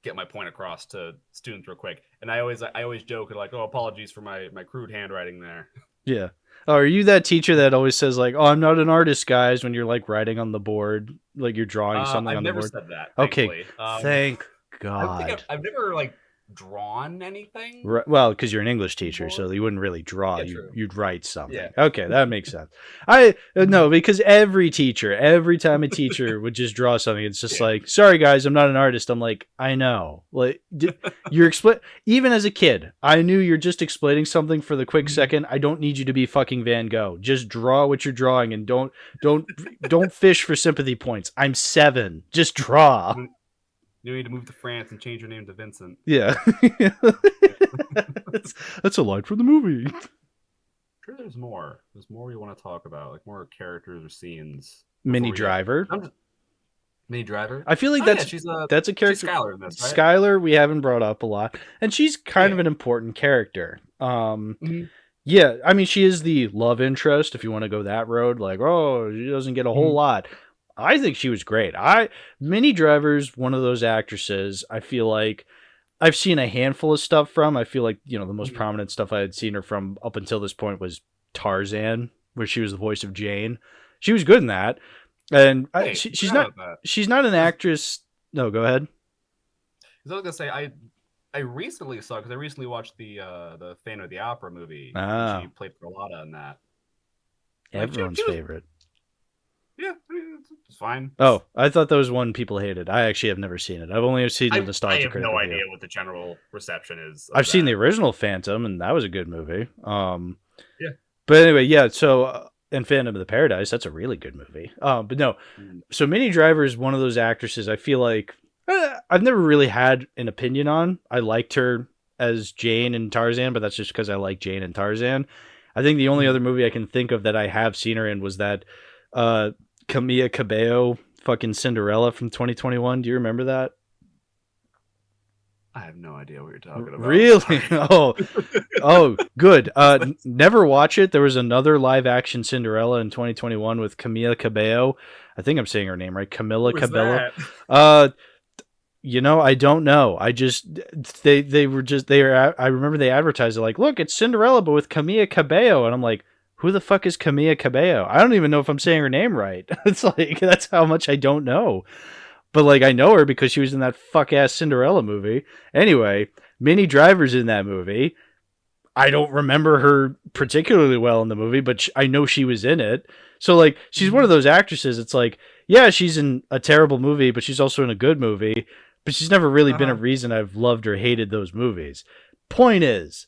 get my point across to students real quick, and I always joke oh, apologies for my crude handwriting there. Yeah. Oh, are you that teacher that always says oh, I'm not an artist, guys, when you're writing on the board, you're drawing something on the board? I've never said that. Okay. Thank God. I've never drawn anything. Right, well, because you're an English teacher, so you wouldn't really draw. Yeah, you'd write something. Yeah. Okay, that makes sense. No, because every time a teacher would just draw something, it's just sorry guys, I'm not an artist. I'm I know. You're even as a kid, I knew you're just explaining something for the quick second. I don't need you to be fucking Van Gogh. Just draw what you're drawing and don't fish for sympathy points. I'm 7. Just draw. You need to move to France and change your name to Vincent. Yeah. That's a line from the movie. I'm sure there's more. There's more we want to talk about, more characters or scenes. Minnie Driver. Minnie Driver? I feel like that's a character. She's Skylar in this, right? Skylar, we haven't brought up a lot. And she's kind of an important character. Yeah, I mean, she is the love interest, if you want to go that road. She doesn't get a whole lot. I think she was great. Minnie Driver's one of those actresses I feel like I've seen a handful of stuff from. I feel like, the most prominent stuff I had seen her from up until this point was Tarzan, where she was the voice of Jane. She was good in that. And she's not an actress. No, go ahead. I was going to say, I recently saw, because I recently watched the Phantom of the Opera movie. She played Carlotta in that. Everyone's favorite. Yeah, it's fine. Oh, I thought that was one people hated. I actually have never seen it. I've only seen the nostalgia. I have no idea what the general reception is. I've seen the original Phantom, and that was a good movie. Yeah. But anyway, yeah. So, and Phantom of the Paradise, that's a really good movie. But no. So Minnie Driver is one of those actresses I feel like I've never really had an opinion on. I liked her as Jane and Tarzan, but that's just because I like Jane and Tarzan. I think the only other movie I can think of that I have seen her in was that Camila Cabello fucking Cinderella from 2021. Do you remember that? I have no idea what you're talking about. Really? Oh, good. Never watch it. There was another live action Cinderella in 2021 with Camila Cabello. I think I'm saying her name right. Camila Cabello. I don't know. I remember they advertised it look, it's Cinderella, but with Camila Cabello. And I'm like, who the fuck is Camilla Cabello? I don't even know if I'm saying her name right. It's like, that's how much I don't know. But like, I know her because she was in that fuck ass Cinderella movie. Anyway, Minnie Driver's in that movie. I don't remember her particularly well in the movie, but I know she was in it. So like, she's one of those actresses. It's like, yeah, she's in a terrible movie, but she's also in a good movie. But she's never really been a reason I've loved or hated those movies. Point is,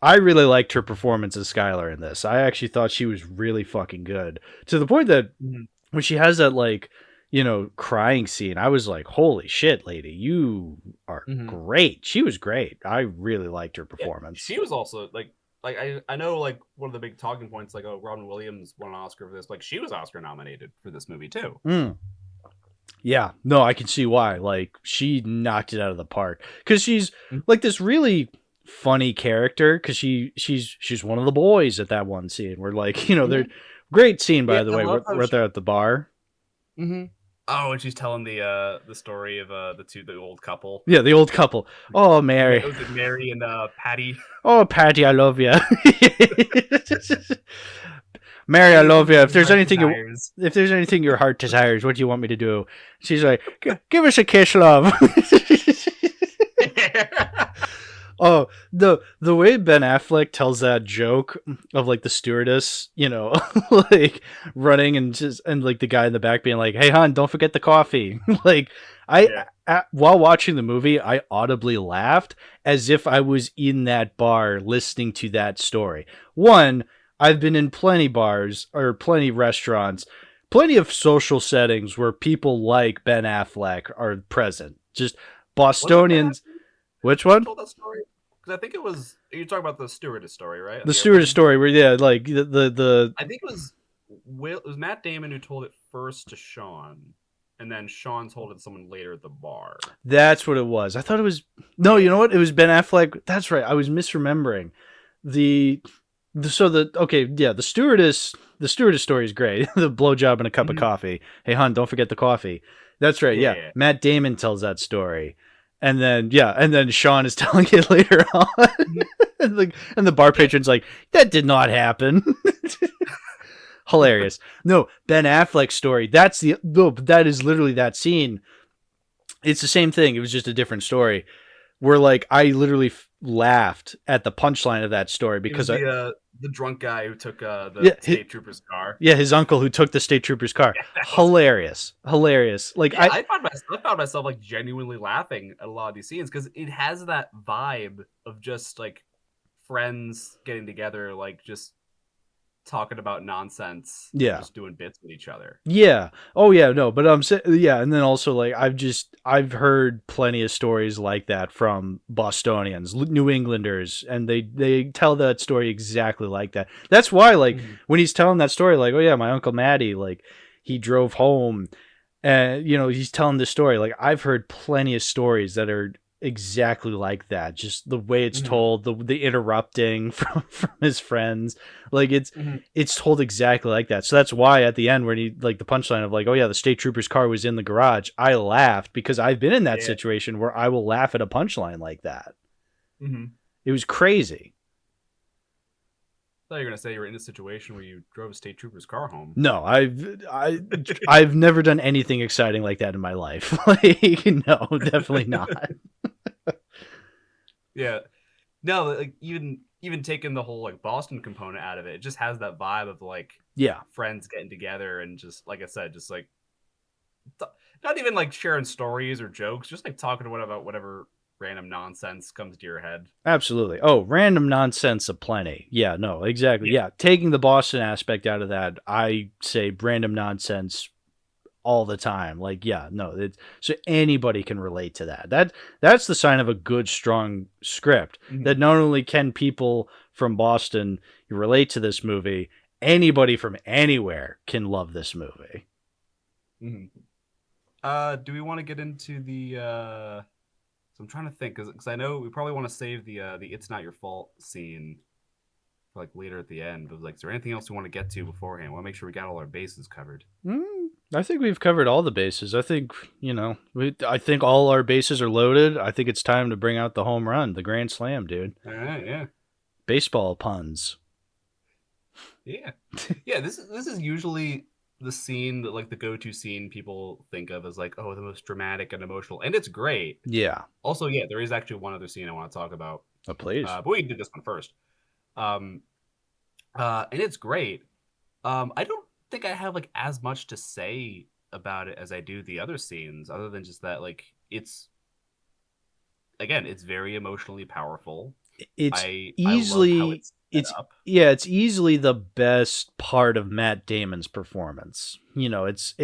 I really liked her performance as Skylar in this. I actually thought she was really fucking good. To the point that when she has that, like, you know, crying scene, I was like, holy shit, lady, you are great. She was great. I really liked her performance. Yeah, she was also, like I know, like, one of the big talking points, like, oh, Robin Williams won an Oscar for this. Like, she was Oscar nominated for this movie, too. Yeah, no, I can see why. Like, she knocked it out of the park. Because she's, like, this really funny character, because she's one of the boys at that one scene where, like, you know, they're great scene, by the way, where they're at the bar. Oh, and she's telling the story of the old couple. Yeah, the old couple. Oh, Mary. Was it Mary and Patty? Oh, Patty, I love you. Mary, I love you. If there's anything your heart desires, what do you want me to do? She's like, give us a kiss, love. Oh, the way Ben Affleck tells that joke of, like, the stewardess, you know, like, running and like the guy in the back being like, "Hey, hon, don't forget the coffee." Like, while watching the movie, I audibly laughed as if I was in that bar listening to that story. One, I've been in plenty bars or plenty restaurants, plenty of social settings where people like Ben Affleck are present. Just Bostonians. Which one? Told that story? Because I think it was, you're talking about the stewardess story, right? The stewardess story, where like the. I think it was Matt Damon who told it first to Sean, and then Sean told it to someone later at the bar. That's what it was. I thought it was no. You know what? It was Ben Affleck. That's right. I was misremembering. The stewardess story is great. The blowjob and a cup of coffee. Hey, hon, don't forget the coffee. That's right. Yeah. Matt Damon tells that story. And then Sean is telling it later on. and the bar patron's like, that did not happen. Hilarious. No, Ben Affleck's story. That is literally that scene. It's the same thing. It was just a different story. Where, like, I literally laughed at the punchline of that story because the drunk guy who took the state trooper's car. Yeah, his uncle who took the state trooper's car. Hilarious. Like, I found myself like genuinely laughing at a lot of these scenes because it has that vibe of just like friends getting together, like just talking about nonsense. Yeah, just doing bits with each other. Yeah. Oh yeah. No, but and then also, like, I've heard plenty of stories like that from Bostonians, New Englanders, and they tell that story exactly like that. That's why, like, when he's telling that story, like, oh yeah, my Uncle Matty, like, he drove home, and, you know, he's telling this story. Like, I've heard plenty of stories that are exactly like that, just the way it's told, the interrupting from his friends, like, it's told exactly like that. So that's why at the end, when he, like, the punchline of, like, oh yeah, the state trooper's car was in the garage, I laughed because I've been in that situation where I will laugh at a punchline like that. It was crazy. I thought you were gonna say you were in a situation where you drove a state trooper's car home. No, I've never done anything exciting like that in my life. Like, no, definitely not. Yeah, no, like, even taking the whole, like, Boston component out of it, it just has that vibe of, like, friends getting together and just, like I said, just like not even like sharing stories or jokes, just like talking about whatever random nonsense comes to your head. Absolutely. Oh, random nonsense aplenty. Yeah, no, exactly. Yeah, taking the Boston aspect out of that, I say random nonsense all the time. Like, yeah, no, so anybody can relate to that. That's the sign of a good, strong script. That not only can people from Boston relate to this movie, anybody from anywhere can love this movie. Do we want to get into the so I'm trying to think, because I know we probably want to save the "It's Not Your Fault" scene for, like, later at the end. But, like, is there anything else we want to get to beforehand? We want to make sure we got all our bases covered. I think we've covered all the bases. I think, you know, I think all our bases are loaded. I think it's time to bring out the home run, the grand slam, dude. All right, yeah. Baseball puns. Yeah. Yeah, this is usually the scene that like the go-to scene people think of as like, oh, the most dramatic and emotional. And it's great. Yeah. Also, yeah, there is actually one other scene I want to talk about. Oh, please. But we can do this one first. Um and it's great. I don't think I have like as much to say about it as I do the other scenes, other than just that like it's again, it's very emotionally powerful. It's I love how easily it's set up. it's easily the best part of Matt Damon's performance. It's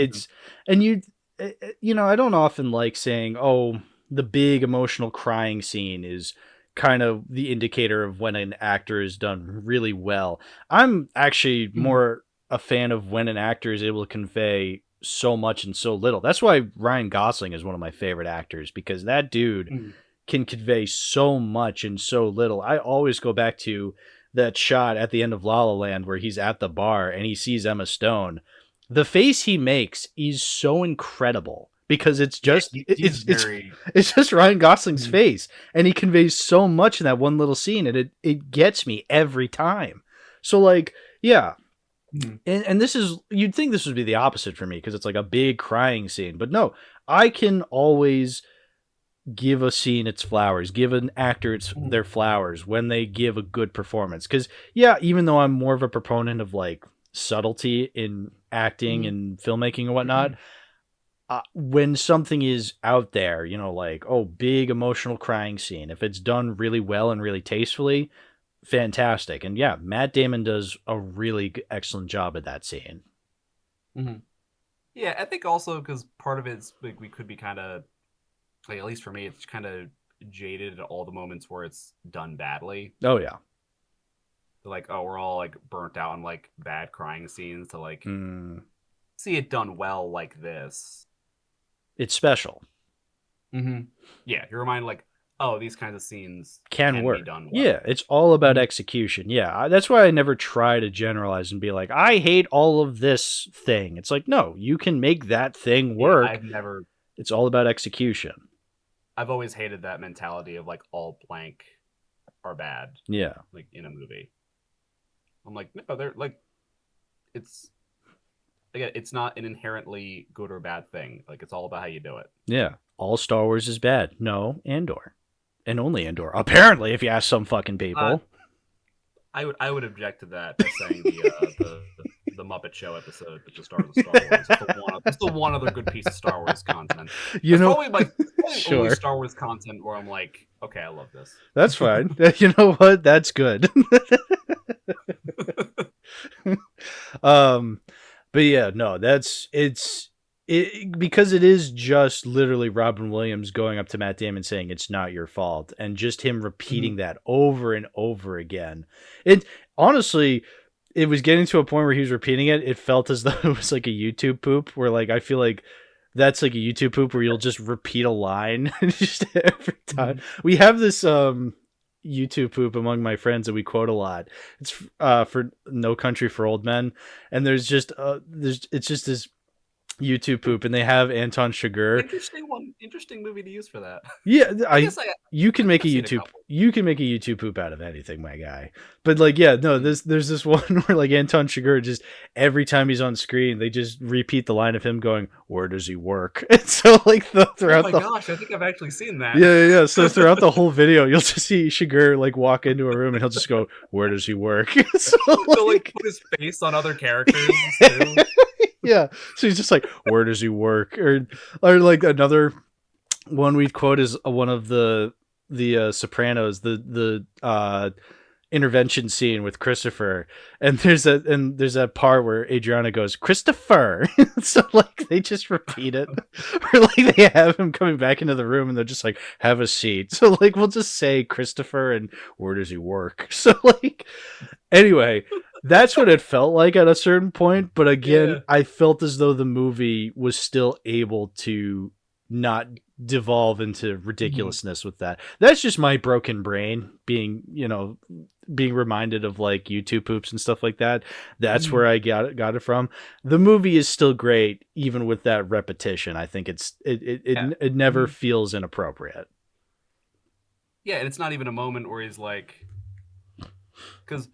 and I don't often like saying, "Oh, the big emotional crying scene is kind of the indicator of when an actor is done really well." I'm actually more a fan of when an actor is able to convey so much and so little. That's why Ryan Gosling is one of my favorite actors, because that dude can convey so much and so little. I always go back to that shot at the end of La La Land where he's at the bar and he sees Emma Stone. The face he makes is so incredible because it's just it's just Ryan Gosling's face, and he conveys so much in that one little scene, and it gets me every time. So like, yeah. And this is, you'd think this would be the opposite for me because it's like a big crying scene, but no, I can always give a scene its flowers, give an actor their flowers when they give a good performance. Because yeah, even though I'm more of a proponent of like subtlety in acting and filmmaking and whatnot, when something is out there, like, oh, big emotional crying scene, if it's done really well and really tastefully, fantastic. And yeah, Matt Damon does a really excellent job at that scene. Yeah, I think also because part of it's like we could be kind of like, at least for me, it's kind of jaded at all the moments where it's done badly. Oh yeah. Like, oh, we're all like burnt out on like bad crying scenes to like see it done well like this. It's special. Yeah, you're reminded like, oh, these kinds of scenes can work. Be done well. Yeah, it's all about execution. Yeah, that's why I never try to generalize and be like, I hate all of this thing. It's like, no, you can make that thing work. It's all about execution. I've always hated that mentality of like all blank are bad. Yeah. Like in a movie. I'm like, no, they're like, it's again, it's not an inherently good or bad thing. Like it's all about how you do it. Yeah. All Star Wars is bad. No, Andor. And only Andor. Apparently, if you ask some fucking people. I would object to that by saying the Muppet Show episode that just stars with Star Wars. It's the one other good piece of Star Wars content. Probably my only Star Wars content where I'm like, okay, I love this. That's fine. You know what? That's good. But yeah, no, because it is just literally Robin Williams going up to Matt Damon saying it's not your fault, and just him repeating that over and over again. It honestly, it was getting to a point where he was repeating it. It felt as though it was like a YouTube poop, where like I feel like that's like a YouTube poop where you'll just repeat a line just every time. We have this YouTube poop among my friends that we quote a lot. It's for No Country for Old Men, and it's just this YouTube poop, and they have Anton Chigurh. Interesting movie to use for that. Yeah, you can make a YouTube poop out of anything, my guy. But like, yeah, no, there's this one where like Anton Chigurh, just every time he's on screen, they just repeat the line of him going, "Where does he work?" And so like throughout gosh, I think I've actually seen that. Yeah. So throughout the whole video, you'll just see Chigurh like walk into a room and he'll just go, "Where does he work?" So like put his face on other characters too. Yeah, so he's just like, "Where does he work?" Or like another one we'd quote is one of the Sopranos, the intervention scene with Christopher, and there's that part where Adriana goes, "Christopher," so like they just repeat it, or like they have him coming back into the room and they're just like, "Have a seat." So like we'll just say Christopher and "Where does he work?" So like anyway. That's what it felt like at a certain point. But again, I felt as though the movie was still able to not devolve into ridiculousness with that. That's just my broken brain being reminded of like YouTube poops and stuff like that. That's where I got it from. The movie is still great, even with that repetition. I think it never feels inappropriate. Yeah, and it's not even a moment where he's like, because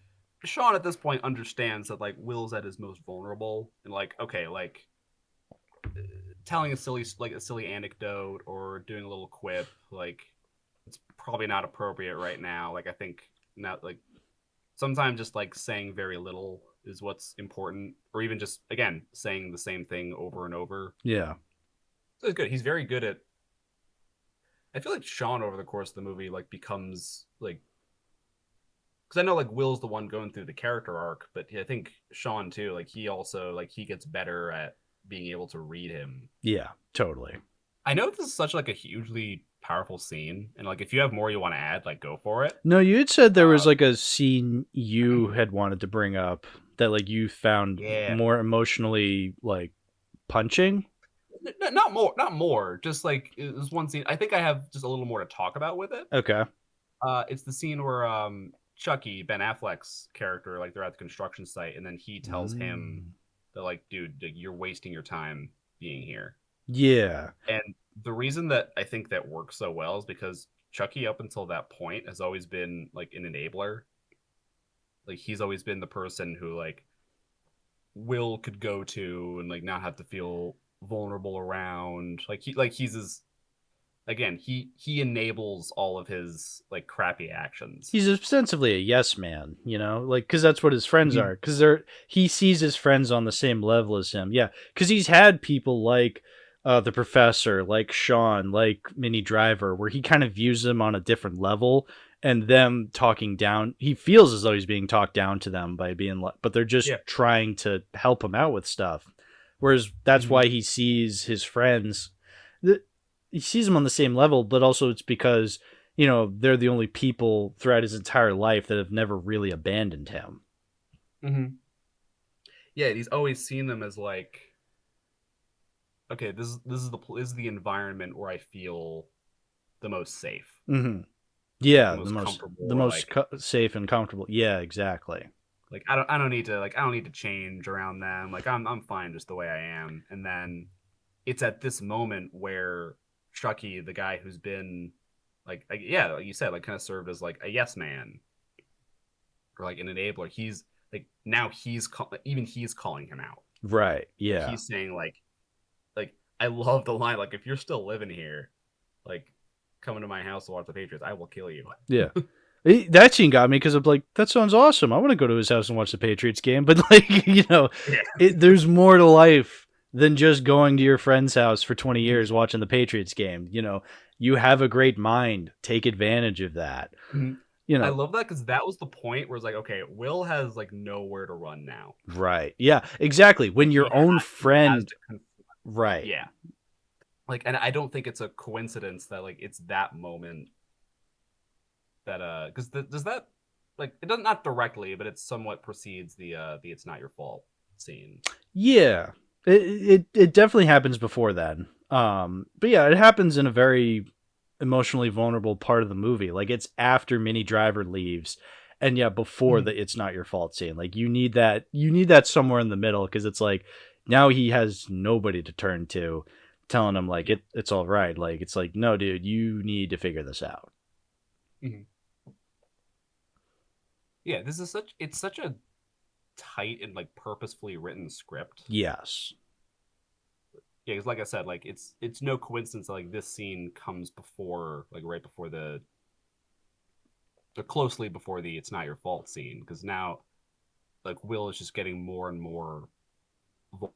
Sean at this point understands that like Will's at his most vulnerable, and like okay, like telling a silly anecdote or doing a little quip, like it's probably not appropriate right now. Like I think not like sometimes just like saying very little is what's important, or even just again saying the same thing over and over. Yeah. So it's good. He's very good at. I feel like Sean over the course of the movie like becomes like because I know like Will's the one going through the character arc, but I think Sean too. Like he also like he gets better at being able to read him. Yeah, totally. I know this is such like a hugely powerful scene, and like if you have more you want to add, like go for it. No, you had said there was like a scene you had wanted to bring up that like you found more emotionally like punching. Not more. Just like it was one scene. I think I have just a little more to talk about with it. Okay. It's the scene where Chucky, Ben Affleck's character, like they're at the construction site, and then he tells him that like, dude, you're wasting your time being here. Yeah. And the reason that I think that works so well is because Chucky, up until that point, has always been like an enabler. Like he's always been the person who like Will could go to and like not have to feel vulnerable around. He's his again, he enables all of his like crappy actions. He's ostensibly a yes man, you know, like because that's what his friends are. Because he sees his friends on the same level as him. Yeah, because he's had people like the professor, like Sean, like Minnie Driver, where he kind of views them on a different level, and them talking down. He feels as though he's being talked down to them by being, but they're just trying to help him out with stuff. Whereas that's why he sees his friends. He sees them on the same level, but also it's because, you know, they're the only people throughout his entire life that have never really abandoned him. Mm-hmm. Yeah, he's always seen them as like, okay, this is the environment where I feel the most safe. Mm-hmm. Yeah, the most safe and comfortable. Yeah, exactly. Like I don't need to change around them. Like I'm fine just the way I am. And then it's at this moment where Chucky, the guy who's been like you said, like kind of served as like a yes man or like an enabler. He's like now he's calling him out. Right. Yeah. He's saying like I love the line like if you're still living here, like coming to my house to watch the Patriots, I will kill you. Yeah. That scene got me because I'm like, that sounds awesome. I want to go to his house and watch the Patriots game. But like, you know, there's more to life than just going to your friend's house for 20 years watching the Patriots game. You know, you have a great mind. Take advantage of that. Mm-hmm. You know, I love that because that was the point where it's like, okay, Will has like nowhere to run now. Right. Yeah, exactly. When your own friend. Right. Yeah. Like, and I don't think it's a coincidence that like it's that moment that because does that like it does not directly, but it somewhat precedes the "It's Not Your Fault" scene. Yeah, it definitely happens before then. But yeah, it happens in a very emotionally vulnerable part of the movie. Like it's after Minnie Driver leaves, and yeah, before the "It's Not Your Fault" scene. Like you need that somewhere in the middle because it's like now he has nobody to turn to, telling him like it's all right. Like it's like no, dude, you need to figure this out. Mm-hmm. Yeah, it's such a tight and like purposefully written script. Yes. Yeah, because like I said, like it's no coincidence that like this scene comes before like right before closely before the "It's Not Your Fault" scene, because now like Will is just getting more and more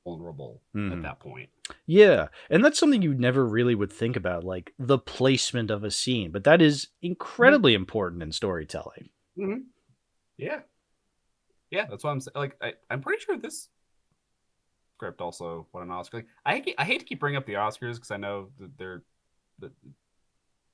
vulnerable at that point. Yeah, and that's something you never really would think about, like the placement of a scene, but that is incredibly important in storytelling. Mm-hmm. Yeah, that's what I'm saying. Like I'm pretty sure this script also won an Oscar. Like I hate to keep bringing up the Oscars because I know that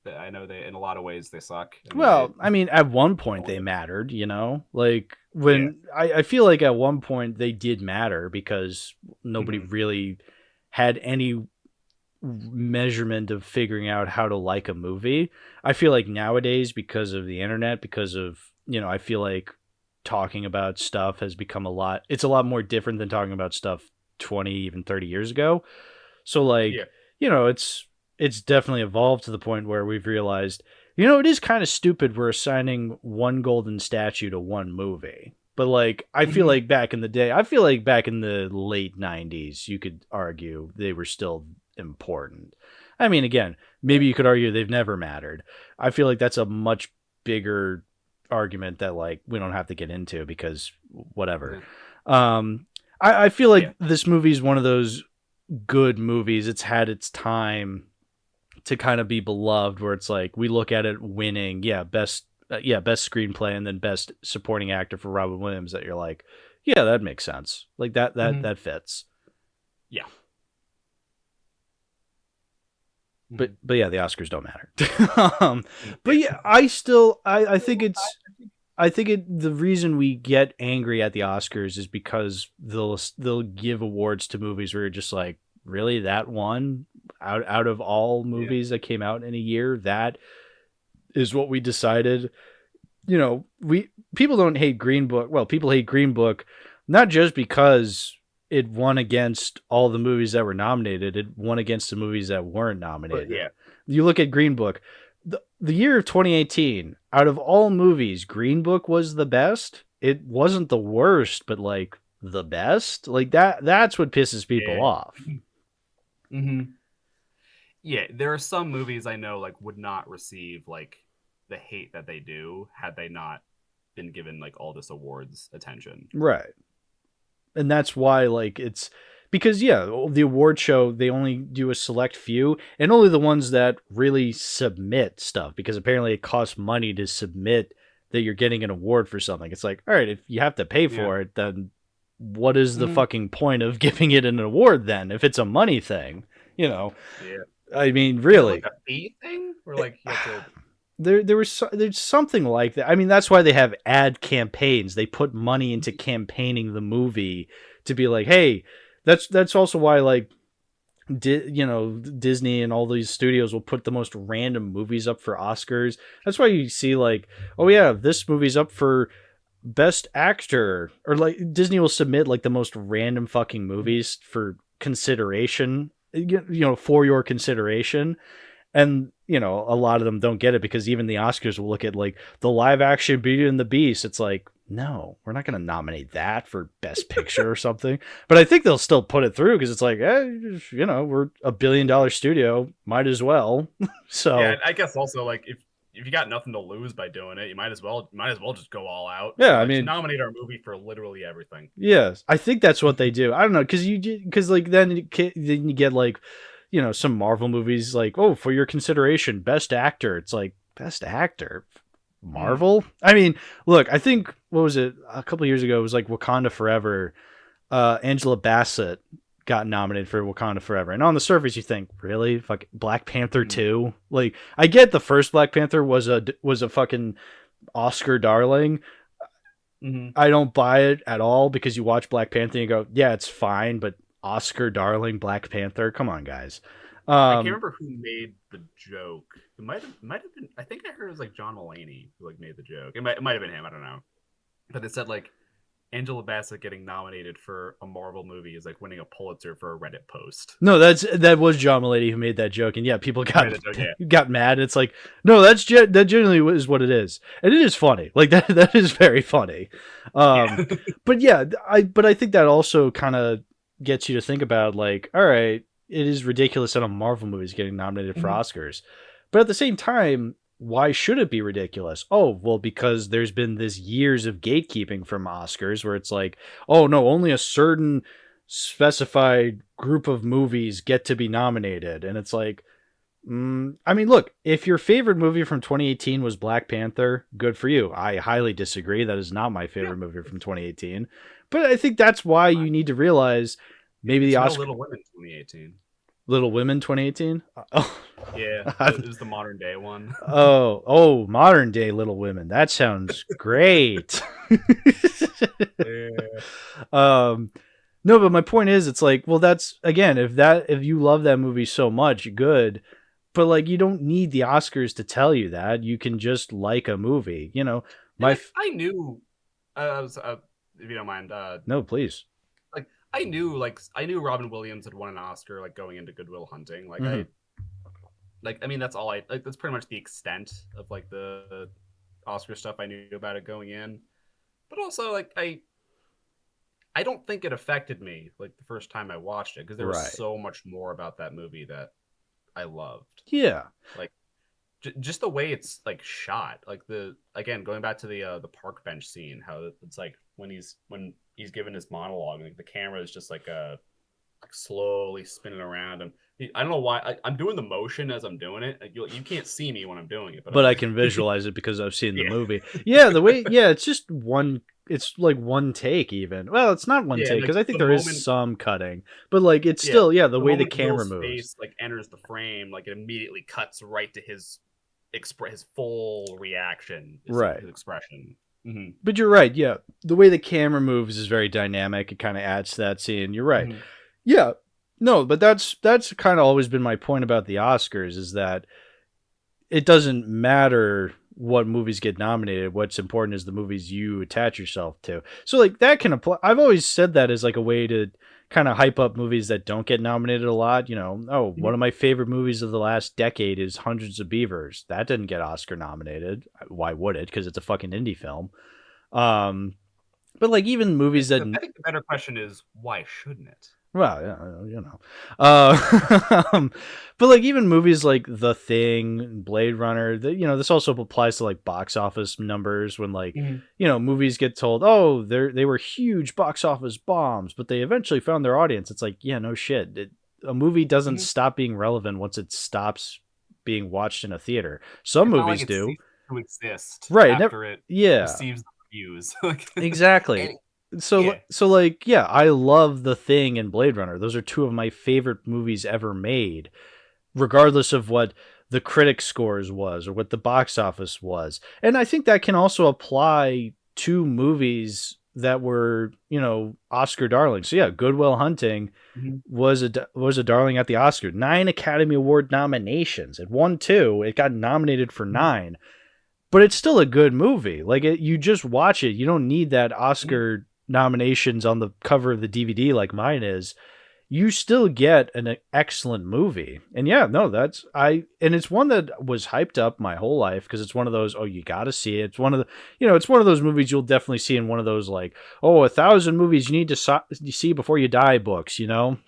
I know they in a lot of ways they suck. I mean, at one point they mattered, you know, like when I feel like at one point they did matter because nobody really had any measurement of figuring out how to like a movie. I feel like nowadays, because of the internet, because of, you know, I feel like talking about stuff has become it's a lot more different than talking about stuff 20, even 30 years ago. So like, you know, it's definitely evolved to the point where we've realized, you know, it is kind of stupid we're assigning one golden statue to one movie. But like, I feel like back in the day, I feel like back in the late 90s, you could argue they were still important. I mean, again, maybe you could argue they've never mattered. I feel like that's a much bigger argument that like we don't have to get into because whatever. I feel like this movie is one of those good movies. It's had its time to kind of be beloved, where it's like we look at it winning, best screenplay and then best supporting actor for Robin Williams. That you're like, yeah, that makes sense. Like that fits. Yeah. But yeah, the Oscars don't matter. But yeah, I think the reason we get angry at the Oscars is because they'll give awards to movies where you're just like, really, that one out of all movies that came out in a year, that is what we decided. You know, people don't hate Green Book. Well, people hate Green Book not just because it won against all the movies that were nominated. It won against the movies that weren't nominated. But, you look at Green Book. The year of 2018, out of all movies, Green Book was the best. It wasn't the worst, but like the best. Like that's what pisses people off. Yeah, there are some movies I know like would not receive like the hate that they do had they not been given like all this awards attention. Right. And that's why like it's because the award show, they only do a select few and only the ones that really submit stuff, because apparently it costs money to submit that you're getting an award for something. It's like, all right, if you have to pay for it, then what is the fucking point of giving it an award then if it's a money thing, you know? Yeah. I mean, really. Like a fee thing? Or like you have to... There's something like that. I mean, that's why they have ad campaigns. They put money into campaigning the movie to be like, hey, that's also why like Disney and all these studios will put the most random movies up for Oscars. That's why you see like, oh yeah, this movie's up for best actor, or like Disney will submit like the most random fucking movies for consideration, for your consideration. And, a lot of them don't get it because even the Oscars will look at like the live action Beauty and the Beast. It's like, no, we're not going to nominate that for best picture or something. But I think they'll still put it through because it's like, we're $1 billion studio, might as well. So yeah, I guess also like if you got nothing to lose by doing it, you might as well just go all out. Yeah, so, I mean, nominate our movie for literally everything. Yes, I think that's what they do. I don't know, because like then you get like, some Marvel movies like, oh, for your consideration, best actor. It's like, best actor, Marvel. I mean, look, I think what was it a couple of years ago? It was like Wakanda Forever. Angela Bassett got nominated for Wakanda Forever, and on the surface, you think, really, fuck, Black Panther 2? Like, I get the first Black Panther was a fucking Oscar darling. I don't buy it at all because you watch Black Panther and you go, yeah, it's fine, but Oscar darling Black Panther, come on, guys. I can't remember who made the joke. It might have been. I think I heard it was like John Mulaney who like made the joke. It might have been him. I don't know. But it said like Angela Bassett getting nominated for a Marvel movie is like winning a Pulitzer for a Reddit post. No, that was John Mulaney who made that joke, and yeah, people got mad. It's like, no, that generally is what it is, and it is funny. Like that is very funny. But yeah, I think that also kind of gets you to think about like, all right, it is ridiculous that a Marvel movie is getting nominated for Oscars, but at the same time, why should it be ridiculous? Oh, well, because there's been this years of gatekeeping from Oscars where it's like, oh no, only a certain specified group of movies get to be nominated. And it's like, I mean, look, if your favorite movie from 2018 was Black Panther, good for you. I highly disagree. That is not my favorite movie from 2018. But I think that's why you need to realize maybe the Oscar... Little Women 2018. Little Women 2018? Oh. Yeah, it was the modern day one. Oh, modern day Little Women. That sounds great. No, but my point is, it's like, well, that's, again, if you love that movie so much, good. But like, you don't need the Oscars to tell you that. You can just like a movie, I knew, if you don't mind. No, please. I knew Robin Williams had won an Oscar like going into Good Will Hunting. Like I mean that's all that's pretty much the extent of like the Oscar stuff I knew about it going in. but also like I don't think it affected me like the first time I watched it because there was Right. so much more about that movie that I loved. Yeah. Like just the way it's like shot, like again going back to the park bench scene, how it's like when he's given his monologue, like the camera is just like like slowly spinning around him. I don't know why I'm doing the motion as I'm doing it. You can't see me when I'm doing it, but But I'm I can visualize it because I've seen the yeah. movie. Yeah, the way, yeah, it's just one, it's like one take even. Well, it's not one Yeah, take and because I think the there is moment, some cutting, but like it's yeah, still, yeah, the the way the moment camera Will's moves. face like enters the frame, like it immediately cuts right to his full reaction, Right. his expression. Mm-hmm. But you're right. Yeah. The way the camera moves is very dynamic. It kind of adds to that scene. You're right. Mm-hmm. Yeah. No, but that's kind of always been my point about the Oscars is that it doesn't matter what movies get nominated. What's important is the movies you attach yourself to. So like that can apply. I've always said that as like a way to kind of hype up movies that don't get nominated a lot. You know, oh, one of my favorite movies of the last decade is Hundreds of Beavers. That didn't get Oscar nominated. Why would it? Because it's a fucking indie film. Um, but like even movies that, I think the better question is why shouldn't it? well, yeah, you know, uh, but like even movies like The Thing, Blade Runner, you know, this also applies to like box office numbers when like, Mm-hmm. you know, movies get told, oh, they were huge box office bombs, but they eventually found their audience. It's like, yeah, no shit. A movie doesn't Mm-hmm. stop being relevant once it stops being watched in a theater. Some It's not like movies it do, ceased to exist right? after it Yeah, receives the reviews. Like, exactly. and, So yeah. so like yeah, I love The Thing and Blade Runner. Those are two of my favorite movies ever made, regardless of what the critic scores was or what the box office was. And I think that can also apply to movies that were, you know, Oscar darlings. So yeah, Good Will Hunting Mm-hmm. was a darling at the Oscar. 9 Academy Award nominations. It won 2. It got nominated for 9. But it's still a good movie. Like you just watch it. You don't need that Oscar nominations on the cover of the DVD like mine is. You still get an excellent movie. And yeah, no, and it's one that was hyped up my whole life because it's one of those, oh, you got to see it. It's one of the, you know, it's one of those movies you'll definitely see in one of those like, oh, 1,000 movies you need to see before you die books, you know?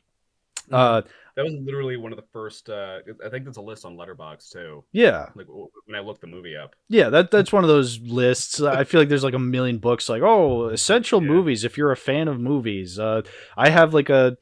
Mm-hmm. Uh, That was literally one of the first. I think there's a list on Letterboxd too. yeah. Like when I looked the movie up. Yeah, that's one of those lists. I feel like there's like a million books like, oh, essential Yeah. movies if you're a fan of movies. I have like a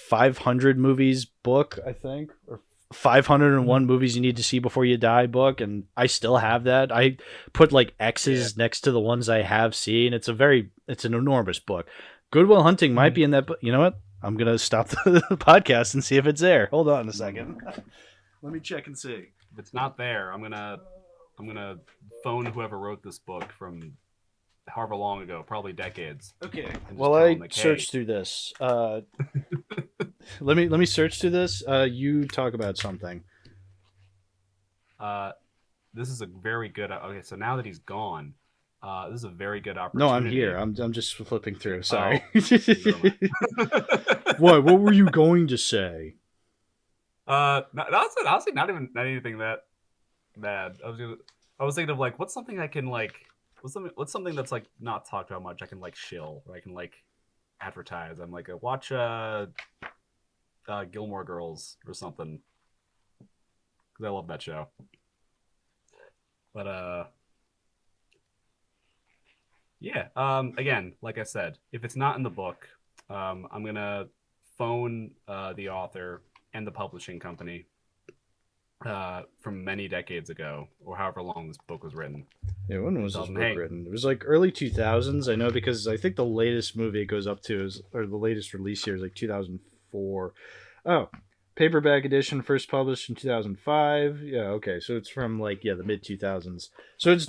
500 movies book, I think, or 501 movies you need to see before you die book, and I still have that. I put like X's next to the ones I have seen. It's an enormous book. Good Will Hunting might be in that book. You know what? I'm gonna stop the podcast and see if it's there. Hold on a second. Let me check and see. If it's not there, I'm gonna phone whoever wrote this book from however long ago, probably decades. Okay. And Well, tell I them, like, searched through this. Let me search through this. You talk about something. This is a very good. Okay, so now that he's gone, this is a very good No, opportunity. I'm here. I'm just flipping through. Sorry. Oh. What were you going to say? Honestly, not anything that bad. I was thinking of like, what's something I can like, what's something that's like not talked about much. I can like shill, or I can like advertise. I'm like, watch Gilmore Girls or something, because I love that show. But yeah. Again, like I said, if it's not in the book, I'm gonna phone the author and the publishing company from many decades ago, or however long this book was written. Yeah, when was this book written? It was like early 2000s. I know because I think the latest movie it goes up to or the latest release here is like 2004. Oh, paperback edition first published in 2005. Yeah, okay, so it's from like the mid 2000s. So it's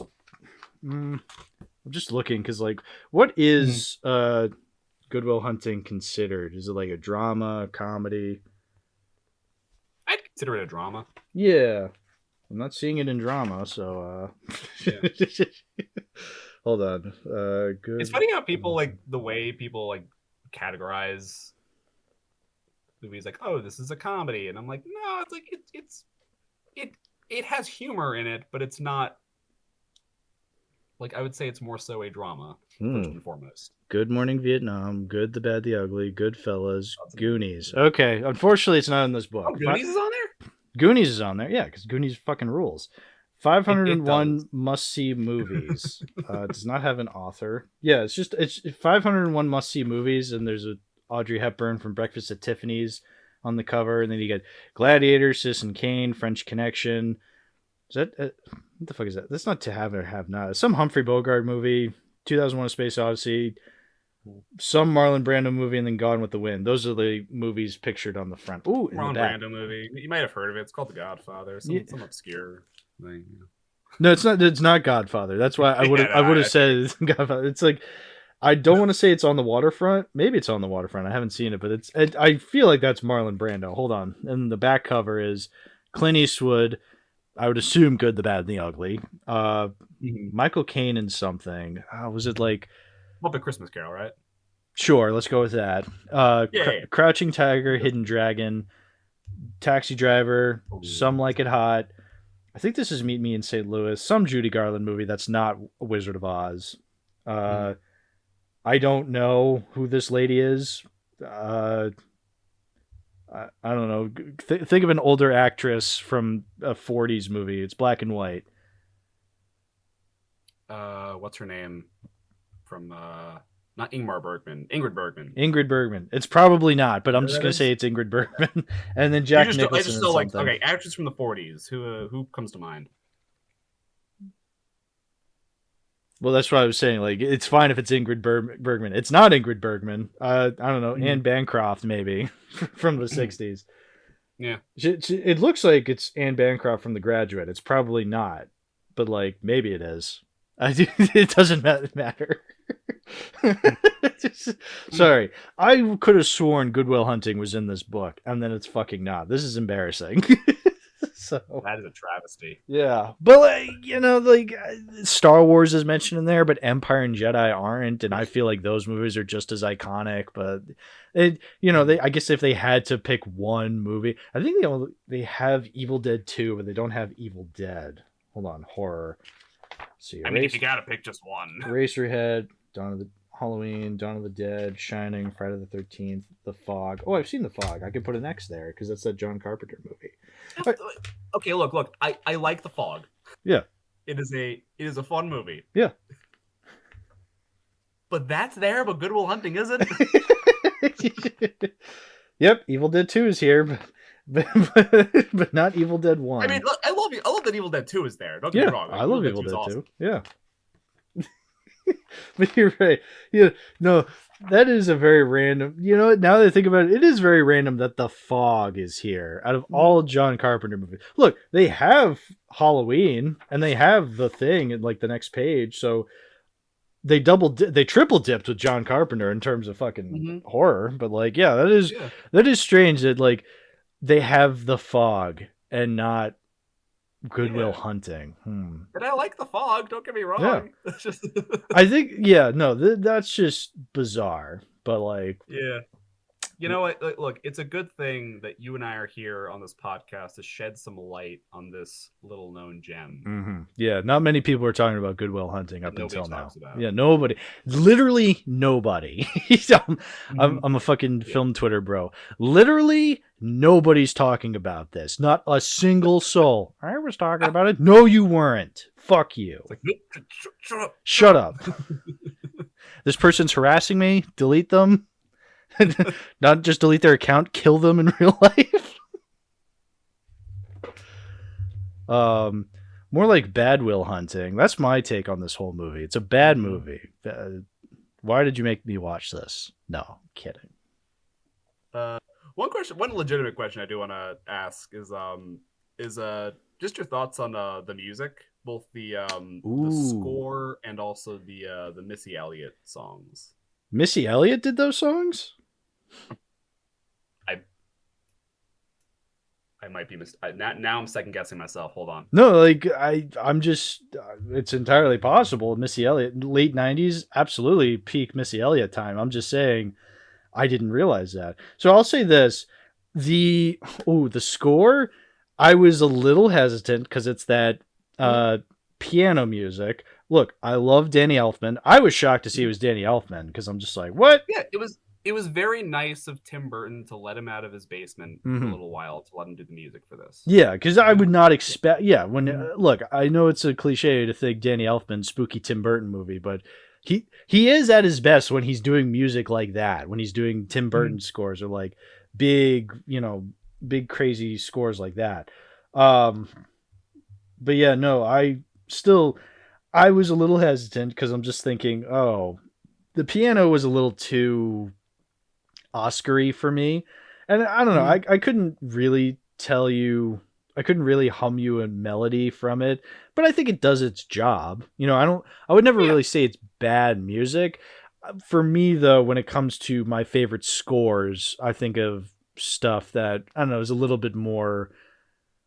I'm just looking because like what is Good Will Hunting considered? Is it like a drama, a comedy? I'd consider it a drama. Yeah. I'm not seeing it in drama, so hold on. Good. It's funny how people like the way people like categorize movies like, oh, this is a comedy, and I'm like, no, it's like it has humor in it, but it's not Like, I would say it's more so a drama, first and foremost. Good Morning Vietnam, Good, the Bad, the Ugly, Goodfellas, Goonies. Okay, unfortunately, it's not in this book. Oh, Goonies is on there? Goonies is on there, yeah, because Goonies fucking rules. 501 must-see movies. Does not have an author. Yeah, it's 501 must-see movies, and there's a Audrey Hepburn from Breakfast at Tiffany's on the cover, and then you get Gladiator, Citizen Kane, French Connection. Is that what the fuck is that? That's not To Have or Have Not. Some Humphrey Bogart movie, 2001: A Space Odyssey, some Marlon Brando movie, and then Gone with the Wind. Those are the movies pictured on the front. Ooh, Marlon Brando movie. You might have heard of it. It's called The Godfather. Some obscure thing. No, it's not. It's not Godfather. That's why I would have said it's Godfather. It's like, I don't want to say it's on the waterfront. Maybe it's on the waterfront. I haven't seen it, but I feel like that's Marlon Brando. Hold on. And the back cover is Clint Eastwood. I would assume Good, the Bad, and the Ugly. Michael Caine in something. Was it like Muppet Christmas Carol, right? Sure, let's go with that. Crouching Tiger, Hidden Dragon, Taxi Driver, Some Like It Hot. I think this is Meet Me in St. Louis. Some Judy Garland movie that's not Wizard of Oz. I don't know who this lady is. I don't know. Think of an older actress from a 40s movie. It's black and white. What's her name? From not Ingmar Bergman. Ingrid Bergman. Ingrid Bergman. It's probably not, but I'm just gonna say it's Ingrid Bergman. And then Jack Nicholson. I just feel like, okay, actress from the 40s. Who comes to mind? Well, that's what I was saying. Like, it's fine if it's Ingrid Bergman. It's not Ingrid Bergman. I don't know. Anne Bancroft, maybe, from the 60s. Yeah. It looks like it's Anne Bancroft from The Graduate. It's probably not. But, like, maybe it is. It doesn't matter. Sorry. I could have sworn Good Will Hunting was in this book, and then it's fucking not. This is embarrassing. So that is a travesty. Yeah, but like Star Wars is mentioned in there, but Empire and Jedi aren't, and I feel like those movies are just as iconic. But I guess if they had to pick one movie, I think they have Evil Dead 2, but they don't have Evil Dead. Hold on, horror. Let's see, if you gotta pick just one, Eraserhead, Halloween, Dawn of the Dead, Shining, Friday the 13th, The Fog. Oh, I've seen The Fog. I could put an X there because that's that John Carpenter movie. Okay, look. I like The Fog. Yeah. It is a fun movie. Yeah. But that's there, but Good Will Hunting isn't. Yep, Evil Dead 2 is here, but not Evil Dead 1. I mean, look, I love that Evil Dead 2 is there. Don't get me wrong. I love Evil Dead 2. Yeah. But you're right. No, that is a very random. Now that I think about it, it is very random that The Fog is here out of all John Carpenter movies. Look, they have Halloween and they have The Thing in like the next page, so they triple dipped with John Carpenter in terms of fucking horror. But like, yeah, that is strange that like they have The Fog and not Good Will Hunting. And I like The Fog, don't get me wrong. Yeah. I think, that's just bizarre. But like, yeah. You know what? Look, it's a good thing that you and I are here on this podcast to shed some light on this little known gem. Mm-hmm. Yeah, not many people are talking about Good Will Hunting up until now. Yeah, nobody. Literally nobody. I'm a fucking film Twitter bro. Literally nobody's talking about this. Not a single soul. I was talking about it. No, you weren't. Fuck you. Like, Shut up. This person's harassing me. Delete them. Not just delete their account, kill them in real life. More like Bad Will Hunting. That's my take on this whole movie. It's a bad movie. Why did you make me watch this? No, kidding. One legitimate question I do want to ask is just your thoughts on the music, both the score and also the Missy Elliott songs. Missy Elliott did those songs? I might be now I'm second guessing myself. Hold on. No, like I'm just it's entirely possible. Missy Elliott, late 90s, absolutely peak Missy Elliott time. I'm just saying I didn't realize that. So I'll say this. The score, I was a little hesitant because it's that piano music, look, I love Danny Elfman. I was shocked to see it was Danny Elfman because I'm just like, what? Yeah, it was very nice of Tim Burton to let him out of his basement for a little while to let him do the music for this. Yeah, because I would not expect. Yeah, when look, I know it's a cliche to think Danny Elfman spooky Tim Burton movie, but he is at his best when he's doing music like that. When he's doing Tim Burton scores or like big, big crazy scores like that. But yeah, no, I was a little hesitant because I'm just thinking, oh, the piano was a little too Oscar-y for me. And I don't know, I couldn't really tell you, I couldn't really hum you a melody from it, but I think it does its job. I would never really say it's bad music. For me, though, when it comes to my favorite scores, I think of stuff that, I don't know, is a little bit more,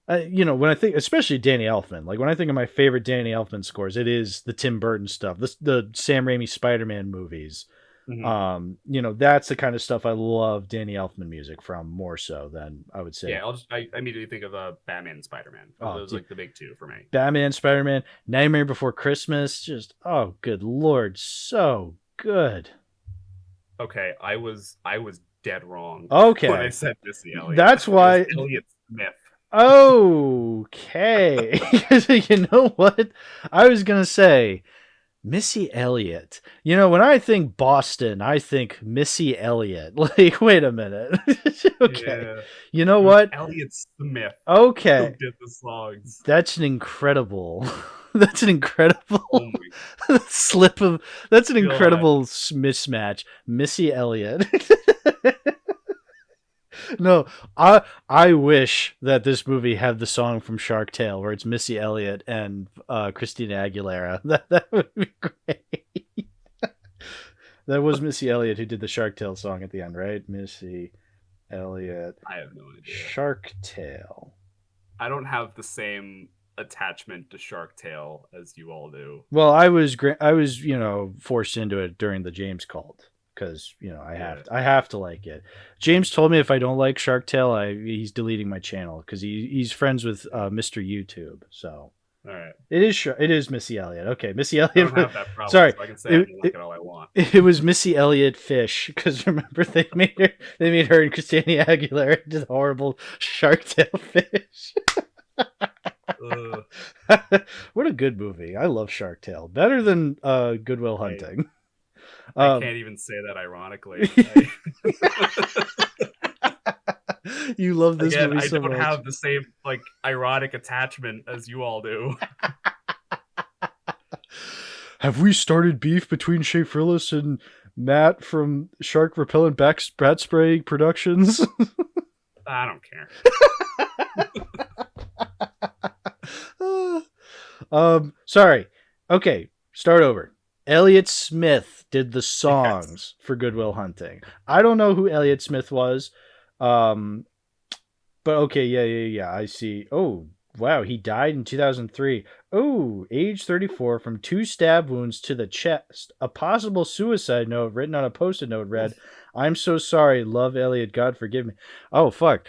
when I think, especially Danny Elfman, like when I think of my favorite Danny Elfman scores, it is the Tim Burton stuff, the Sam Raimi Spider-Man movies. That's the kind of stuff I love Danny Elfman music from more so than I would say. Yeah, I immediately think of Batman and Spider-Man. Those like the big two for me. Batman, Spider-Man, Nightmare Before Christmas, just good lord, so good. Okay, I was dead wrong. Okay, when I said Missy Elliott. That's why Elliott Smith. Okay, you know what? I was gonna say Missy Elliott. When I think Boston, I think Missy Elliott. Like, wait a minute. Okay. Yeah. You know what? Elliott Smith. Okay. Who did the songs? That's an incredible. That's an incredible slip of. That's an incredible mismatch. Missy Elliott. No, I wish that this movie had the song from Shark Tale where it's Missy Elliott and Christina Aguilera. That would be great. That was Missy Elliott who did the Shark Tale song at the end, right? Missy Elliott. I have no idea. Shark Tale. I don't have the same attachment to Shark Tale as you all do. Well, I was forced into it during the James cult. Because I have to like it. James told me if I don't like Shark Tale, he's deleting my channel because he's friends with Mr. YouTube. So all right, it is Missy Elliott. Okay, Missy Elliott. I don't have that problem, sorry, so I can say I like it all I want. It was Missy Elliott Fish because remember they made her and Christina Aguilera did horrible Shark Tale Fish. What a good movie! I love Shark Tale better than Good Will Hunting. I can't even say that ironically. You love this movie so much. I don't have the same ironic attachment as you all do. Have we started beef between Shea Frillis and Matt from Shark Repellent Bat Spray Productions? I don't care. Sorry. Okay, start over. Elliott Smith did the songs for Good Will Hunting. I don't know who Elliott Smith was. But okay, yeah. I see. Oh, wow. He died in 2003. Oh, age 34 from 2 stab wounds to the chest. A possible suicide note written on a post-it note read, "I'm so sorry. Love Elliott. God forgive me." Oh, fuck.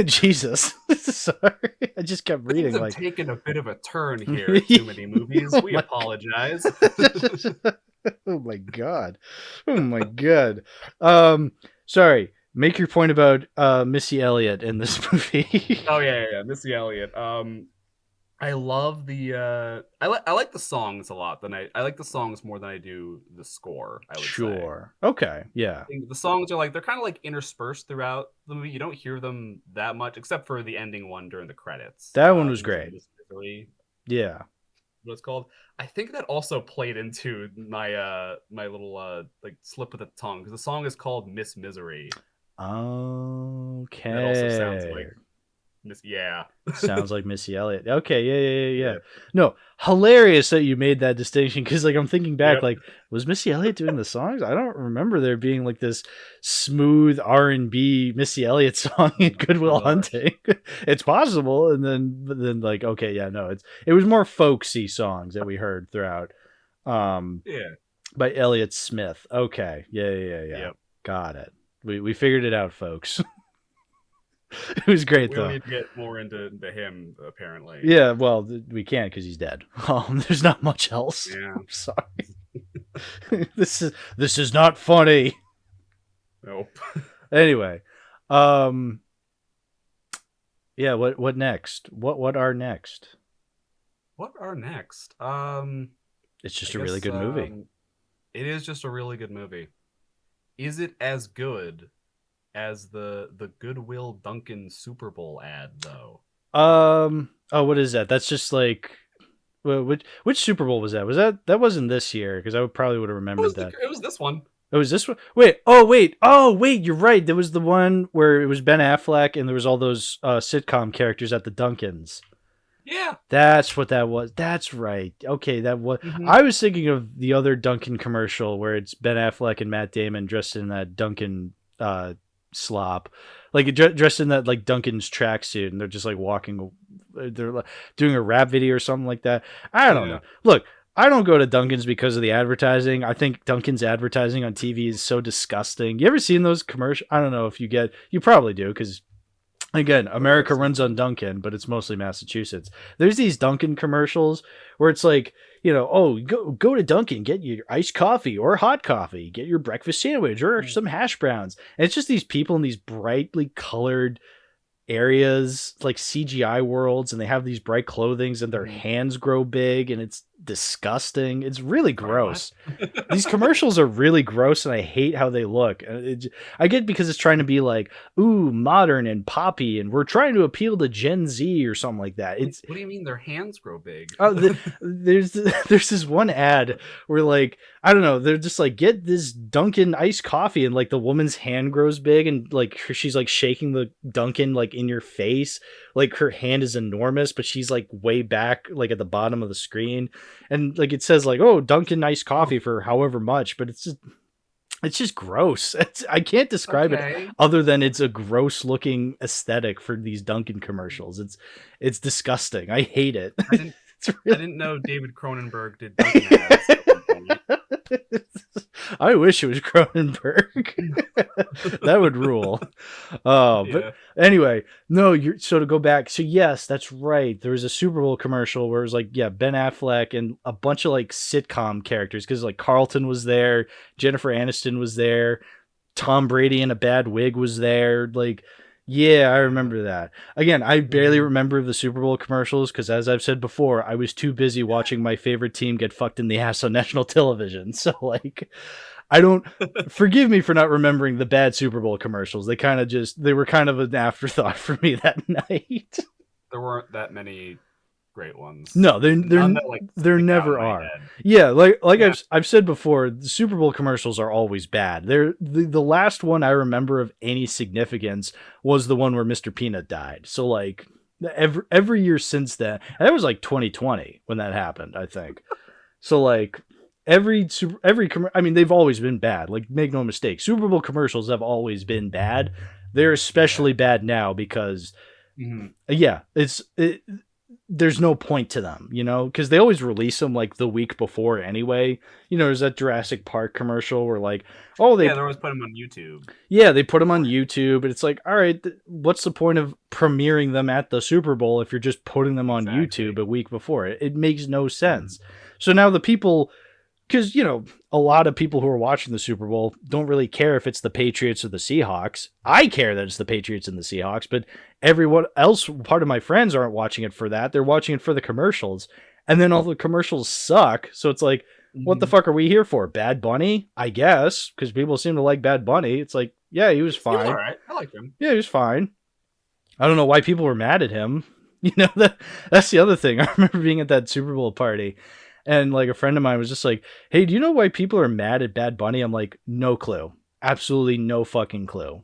Jesus. Sorry. I just kept reading. Things have taken a bit of a turn here. Too many movies. We apologize. Oh my god. Sorry. Make your point about Missy Elliott in this movie. Oh yeah, Missy Elliott. I love the I like the songs a lot. I like the songs more than I do the score. I would say. Okay. Yeah. The songs are they're kind of interspersed throughout the movie. You don't hear them that much, except for the ending one during the credits. That one was great. Yeah. What it's called. I think that also played into my my little slip of the tongue because the song is called Miss Misery. Okay. That also sounds like sounds like Missy Elliott. Okay, yeah. No, hilarious that you made that distinction because I'm thinking back, was Missy Elliott doing the songs? I don't remember there being this smooth R&B Missy Elliott song in Good Will Hunting. It's possible, and then okay, yeah, no, it was more folksy songs that we heard throughout. By Elliott Smith. Okay, yeah. Yep. Got it. We figured it out, folks. It was great We though. don't need to get more into him, apparently. Yeah, well, we can't because he's dead. There's not much else. Yeah. I'm sorry. This is not funny. Nope. Anyway, yeah. What next? What are next? What are next? It's just I a really guess good movie. it is just a really good movie. Is it as good as the Goodwill Dunkin' Super Bowl ad though? Oh, what is that? That's just like, which Super Bowl was that? That wasn't this year because probably would have remembered that. It was this one. Oh, was this one? Wait. You're right. There was the one where it was Ben Affleck and there was all those sitcom characters at the Dunkins. Yeah, That's what that was. That's right. Okay, that was. mm-hmm. I was thinking of the other Dunkin' commercial where it's Ben Affleck and Matt Damon dressed in that Dunkin' slop, like dressed in that like Dunkin's tracksuit, and they're just like walking. They're like, doing a rap video or something like that. I don't know. Look, I don't go to Dunkin's because of the advertising. I think Dunkin's advertising on TV is so disgusting. You ever seen those commercials? I don't know if you probably do because. Again, America runs on Dunkin', but it's mostly Massachusetts. There's these Dunkin' commercials where it's like, oh, go to Dunkin', get your iced coffee or hot coffee, get your breakfast sandwich or some hash browns. And it's just these people in these brightly colored areas, like CGI worlds, and they have these bright clothings and their hands grow big and it's disgusting. It's really gross. These commercials are really gross and I hate how they look. I get because it's trying to be like, ooh, modern and poppy and we're trying to appeal to Gen Z or something like that. What do you mean their hands grow big? There's this one ad where like, I don't know, they're just like, get this Dunkin' iced coffee and like the woman's hand grows big and like she's like shaking the Dunkin' like in your face. Like her hand is enormous, but she's like way back, like at the bottom of the screen. And like it says like, oh, Dunkin' iced coffee for however much, but it's just gross. I can't describe it other than it's a gross looking aesthetic for these Dunkin' commercials. It's disgusting. I hate it. I didn't know David Cronenberg did Dunkin' ads. I wish it was Cronenberg. That would rule. Oh, but anyway, no, so to go back. So yes, that's right. There was a Super Bowl commercial where it was like, yeah, Ben Affleck and a bunch of like sitcom characters. Cause like Carlton was there. Jennifer Aniston was there. Tom Brady in a bad wig was there. Like, yeah, I remember that. Again, I barely remember the Super Bowl commercials because, as I've said before, I was too busy watching my favorite team get fucked in the ass on national television. So, like, I don't forgive me for not remembering the bad Super Bowl commercials. They were kind of an afterthought for me that night. There weren't that many great ones. No, there never are. Yeah, I've said before, the Super Bowl commercials are always bad. The last one I remember of any significance was the one where Mr. Peanut died. So like every year since then, and that was like 2020 when that happened, I think. So like I mean, they've always been bad. Like, make no mistake, Super Bowl commercials have always been bad. They're especially bad now because there's no point to them, because they always release them like the week before anyway. There's that Jurassic Park commercial where like, oh, they always put them on YouTube. Yeah, they put them on YouTube, but it's like, all right, what's the point of premiering them at the Super Bowl if you're just putting them on YouTube a week before? It makes no sense. So now the people, because, a lot of people who are watching the Super Bowl don't really care if it's the Patriots or the Seahawks. I care that it's the Patriots and the Seahawks, but everyone else, part of my friends, aren't watching it for that. They're watching it for the commercials. And then all the commercials suck. So it's like, what the fuck are we here for? Bad Bunny? I guess, because people seem to like Bad Bunny. It's like, yeah, he was fine. He was all right. I liked him. Yeah, he was fine. I don't know why people were mad at him. That's the other thing. I remember being at that Super Bowl party. And like a friend of mine was just like, hey, do you know why people are mad at Bad Bunny? I'm like, no clue. Absolutely no fucking clue.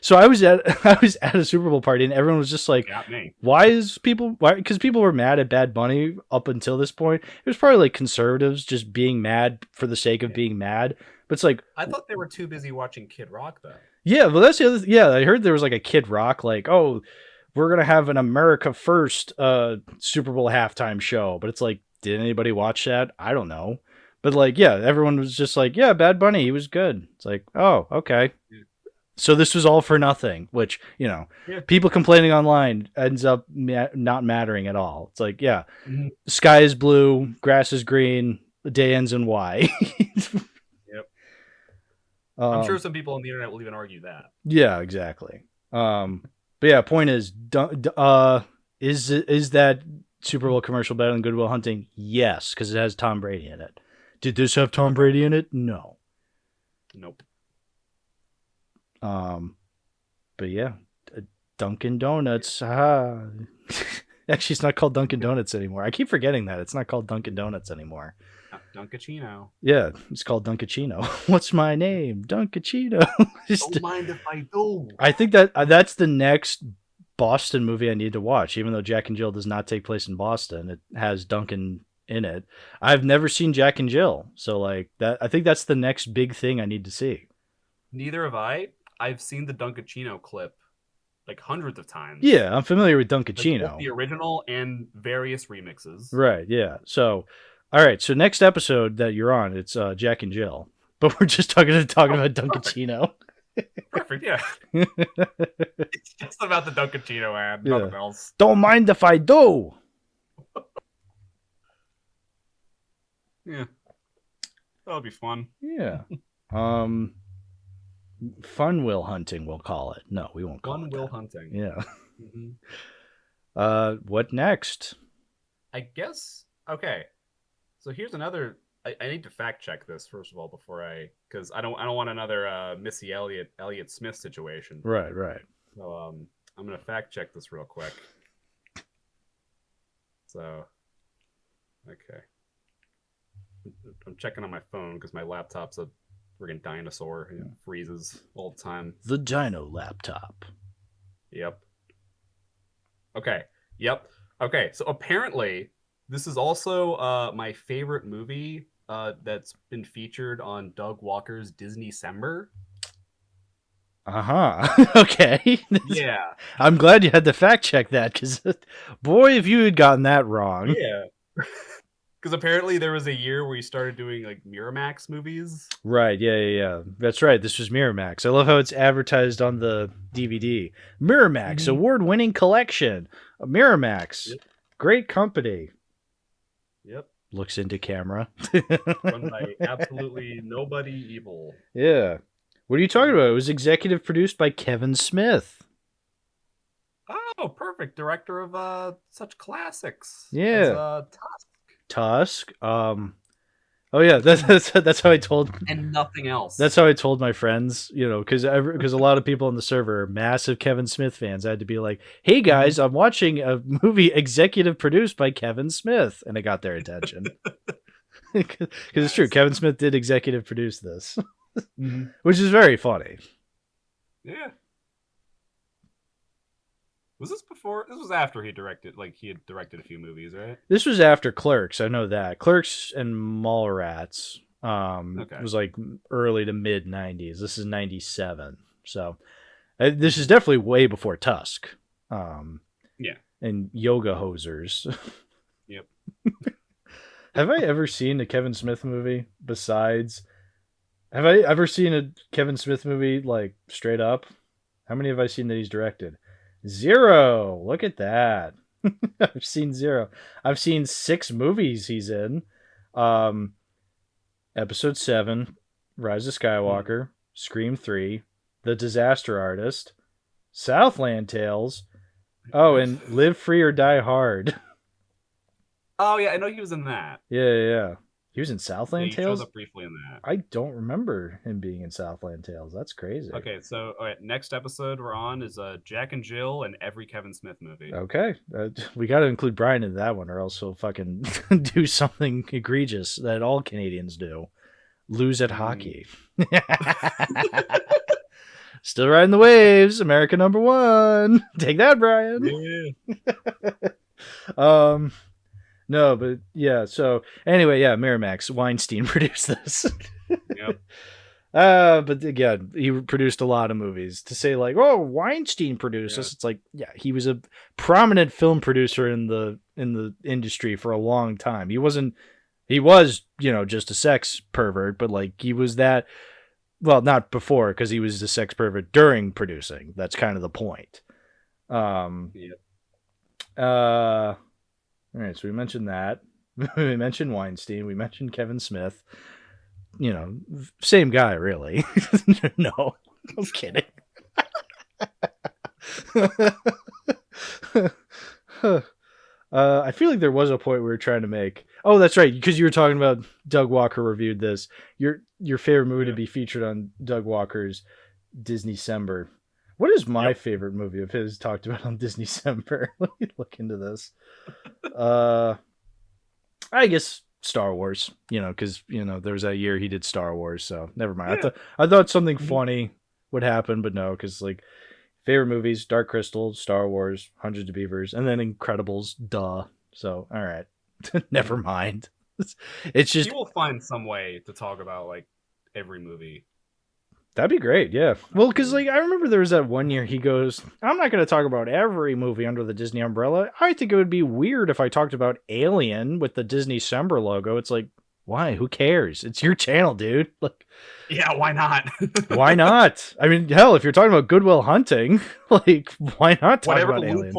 So I was at a Super Bowl party and everyone was just like, why? Because people were mad at Bad Bunny up until this point. It was probably like conservatives just being mad for the sake of being mad. But it's like, I thought they were too busy watching Kid Rock though. Yeah, well that's the other. Yeah, I heard there was like a Kid Rock, like, oh, we're going to have an America First Super Bowl halftime show. But it's like, did anybody watch that? I don't know. But like, yeah, everyone was just like, yeah, Bad Bunny, he was good. It's like, oh, okay. So this was all for nothing, which, you know, people complaining online ends up not mattering at all. It's like, yeah, sky is blue, grass is green, the day ends in Y. Yep. I'm sure some people on the internet will even argue that. Yeah, exactly. But yeah, point is that Super Bowl commercial better than Good Will Hunting? Yes, because it has Tom Brady in it. Did this have Tom Brady in it? No. Nope. But yeah, Dunkin' Donuts. Actually, it's not called Dunkin' Donuts anymore. I keep forgetting that it's not called Dunkin' Donuts anymore. Dunkachino. Yeah, it's called Dunkachino. What's my name? Dunkachino. Don't mind if I do. I think that's the next Boston movie I need to watch. Even though Jack and Jill does not take place in Boston, it has Dunkin' in it. I've never seen Jack and Jill, so like that. I think that's the next big thing I need to see. Neither have I. I've seen the Dunkachino clip like hundreds of times. Yeah, I'm familiar with Dunkachino. Like the original and various remixes. Right, yeah. So, all right. So next episode that you're on, it's Jack and Jill. But we're just talking about Dunkachino. Perfect, yeah. It's just about the Dunkachino ad, nothing else. Don't mind if I do. Yeah. That'll be fun. Yeah. Fun will hunting, we'll call it. No, we won't call it Fun will hunting. Yeah. What next? I guess. Okay. So here's another. I need to fact check this first of all because I don't want another Missy Elliott Smith situation. Right. So I'm gonna fact check this real quick. So, okay. I'm checking on my phone because my laptop's a friggin' dinosaur. It freezes all the time. The Dino laptop. Yep. Okay. Yep. Okay. So apparently, this is also my favorite movie that's been featured on Doug Walker's Disney-cember. Okay. Yeah. I'm glad you had to fact check that because, boy, if you had gotten that wrong. Yeah. Because apparently there was a year where he started doing like Miramax movies. Right, yeah. That's right. This was Miramax. I love how it's advertised on the DVD. Miramax, award-winning collection. Miramax, great company. Yep. Looks into camera. Run by absolutely nobody evil. Yeah. What are you talking about? It was executive produced by Kevin Smith. Oh, perfect. Director of such classics. Yeah. As, Tusk. Oh yeah, that's how I told. And nothing else. That's how I told my friends, you know, because a lot of people on the server are massive Kevin Smith fans. I had to be like, "Hey guys, I'm watching a movie executive produced by Kevin Smith," and it got their attention. Because it's true, Kevin Smith did executive produce this, which is very funny. Yeah. Was this before? This was after he directed, he had directed a few movies, right? This was after Clerks. I know that. Clerks and Mallrats was like early to mid 90s. This is 97. So this is definitely way before Tusk. Yeah. And Yoga Hosers. Yep. Have I ever seen a Kevin Smith movie besides... Have I ever seen a Kevin Smith movie, like, straight up? How many have I seen that he's directed? 0. Look at that. I've seen 0. I've seen 6 movies he's in. Episode 7, Rise of Skywalker, Scream 3, The Disaster Artist, Southland Tales. Oh, and Live Free or Die Hard. Oh yeah, I know he was in that. Yeah. He was in Southland Tales? Shows up briefly in that. I don't remember him being in Southland Tales. That's crazy. Okay, so all right, next episode we're on is Jack and Jill and every Kevin Smith movie. Okay. We got to include Brian in that one or else he'll fucking do something egregious that all Canadians do. Lose at hockey. Still riding the waves. America #1. Take that, Brian. Yeah. No, but yeah. So anyway, yeah, Miramax. Weinstein produced this. Yep. But again, he produced a lot of movies. To say like, oh, Weinstein produced this, it's like, yeah, he was a prominent film producer in the industry for a long time. He was, you know, just a sex pervert, but like he was that well, not before, because he was a sex pervert during producing. That's kind of the point. Yeah. All right, so we mentioned that. We mentioned Weinstein. We mentioned Kevin Smith. You know, same guy, really. No, I'm kidding. I feel like there was a point we were trying to make. Oh, that's right, because you were talking about Doug Walker reviewed this. Your favorite movie to be featured on Doug Walker's Disney-cember. What is my favorite movie of his talked about on Disney-cember? Let me look into this. I guess Star Wars, because there was that year he did Star Wars, so never mind. Yeah. I thought something funny would happen, but no, because like favorite movies: Dark Crystal, Star Wars, Hundreds of Beavers, and then Incredibles. Duh. So all right, never mind. It's just you will find some way to talk about like every movie. That'd be great, yeah. Well, because like I remember there was that one year he goes, "I'm not going to talk about every movie under the Disney umbrella. I think it would be weird if I talked about Alien with the Disney-cember logo." It's like, why? Who cares? It's your channel, dude. Like, yeah, why not? Why not? I mean, hell, if you're talking about Good Will Hunting, like, why not talk about Alien?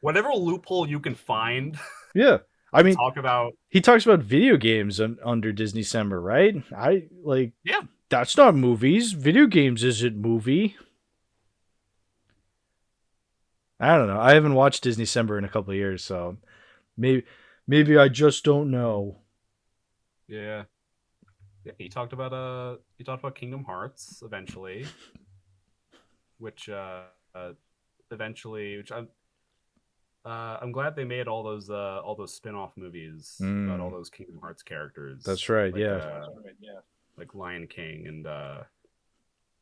Whatever loophole you can find. Yeah, I mean, he talks about video games under Disney-cember, right? Yeah. That's not movies. Video games isn't movie. I don't know. I haven't watched Disney-cember in a couple of years, so maybe I just don't know. Yeah. He talked about Kingdom Hearts eventually, which I'm glad they made all those spin-off movies about all those Kingdom Hearts characters. That's right. Yeah. Like Lion King and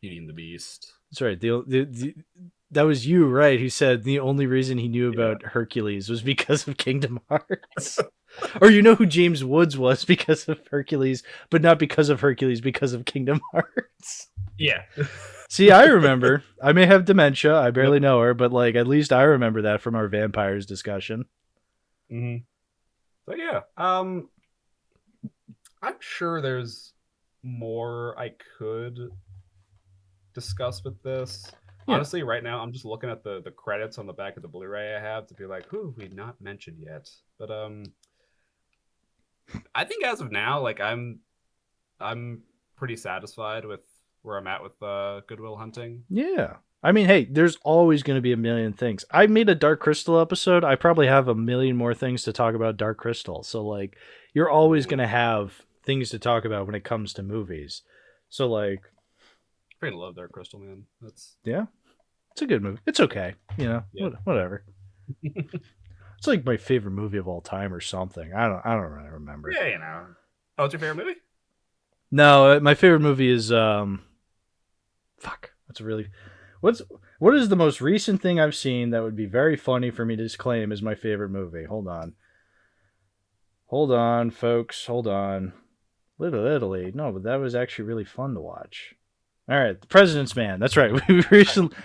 Beauty and the Beast. That's right. That was you, right? Who said the only reason he knew about Hercules was because of Kingdom Hearts. Or who James Woods was because of Hercules, but not because of Hercules, because of Kingdom Hearts. Yeah. See, I remember. I may have dementia. I barely know her, but like at least I remember that from our vampires discussion. Mm-hmm. But yeah, I'm sure there's more I could discuss with this. Yeah. Honestly, right now I'm just looking at the credits on the back of the Blu-ray I have to be like, who we not mentioned yet. But I think as of now, like I'm pretty satisfied with where I'm at with Good Will Hunting. Yeah. I mean, hey, there's always going to be a million things. I made a Dark Crystal episode. I probably have a million more things to talk about Dark Crystal. So like you're always going to have things to talk about when it comes to movies. So like I freaking love Dark Crystal, man. It's a good movie. It's okay. Whatever. It's like my favorite movie of all time or something. I don't really remember. Yeah, Oh, it's your favorite movie? No, my favorite movie is what is the most recent thing I've seen that would be very funny for me to claim is my favorite movie? Hold on, folks. Hold on. Little Italy. No, but that was actually really fun to watch. All right, The President's Man. That's right.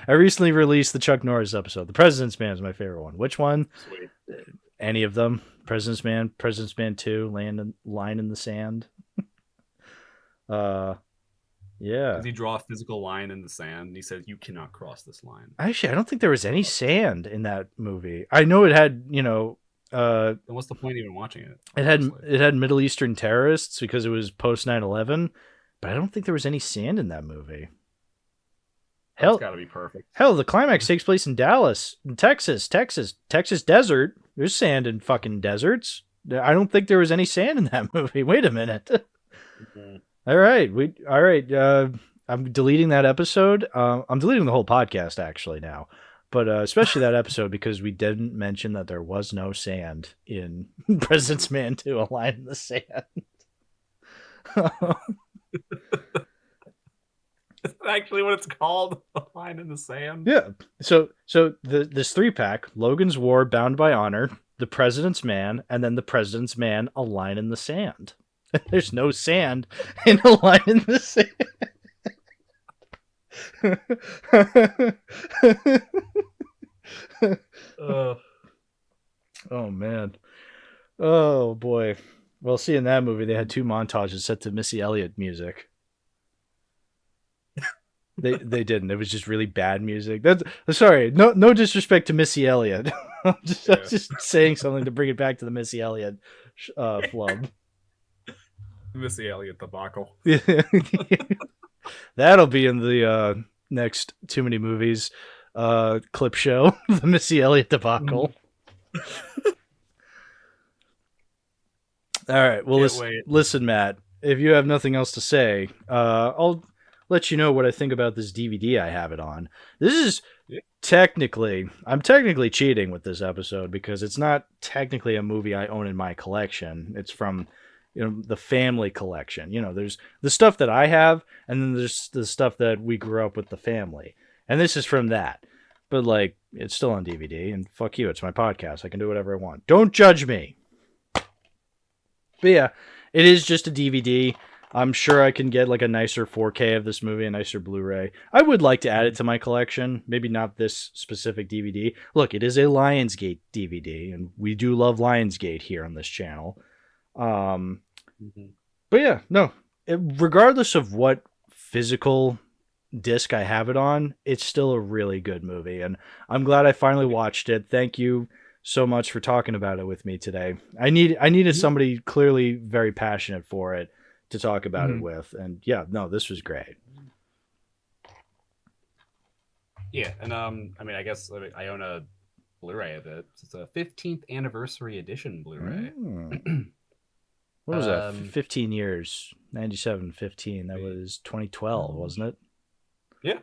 I recently released the Chuck Norris episode. The President's Man is my favorite one. Which one? Sweet. Any of them? President's Man 2, Line in the Sand. Yeah. Does he draw a physical line in the sand? And he says, "You cannot cross this line." Actually, I don't think there was any sand in that movie. I know it had, then what's the point of even watching it? It had Middle Eastern terrorists because it was post 9/11, but I don't think there was any sand in that movie. Hell, it's got to be perfect. Hell, the climax takes place in Dallas, in Texas desert. There's sand in fucking deserts. I don't think there was any sand in that movie. Wait a minute. Mm-hmm. All right. I'm deleting that episode. I'm deleting the whole podcast actually now, but especially that episode because we didn't mention that there was no sand in President's Man 2, A Line in the Sand. Is that actually what it's called? A Line in the Sand? Yeah. So this 3-pack, Logan's War, Bound by Honor, The President's Man, and then The President's Man, A Line in the Sand. There's no sand in A Line in the Sand. Oh, man. Oh, boy. Well, see, in that movie, they had 2 montages set to Missy Elliott music. They didn't. It was just really bad music. That's sorry. No disrespect to Missy Elliott. I'm just saying something to bring it back to the Missy Elliott flub. Missy Elliott debacle. That'll be in the next Too Many Movies clip show. The Missy Elliott debacle. All right. Well, listen, Matt. If you have nothing else to say, I'll let you know what I think about this DVD I have it on. This is I'm technically cheating with this episode because it's not technically a movie I own in my collection. It's from the family collection. There's the stuff that I have, and then there's the stuff that we grew up with the family. And this is from that. But it's still on DVD, and fuck you, it's my podcast. I can do whatever I want. Don't judge me. But yeah, it is just a DVD. I'm sure I can get a nicer 4K of this movie, a nicer Blu-ray. I would like to add it to my collection. Maybe not this specific DVD. Look, it is a Lionsgate DVD, and we do love Lionsgate here on this channel. But yeah, no. Regardless of what physical disc I have it on, it's still a really good movie, and I'm glad I finally watched it. Thank you so much for talking about it with me today. I needed somebody clearly very passionate for it to talk about it with, and yeah, no, this was great. Yeah, and I guess I own a Blu-ray of it. It's a 15th anniversary edition Blu-ray. What was that? 15 years. 97, 15. That was 2012, wasn't it? Yeah.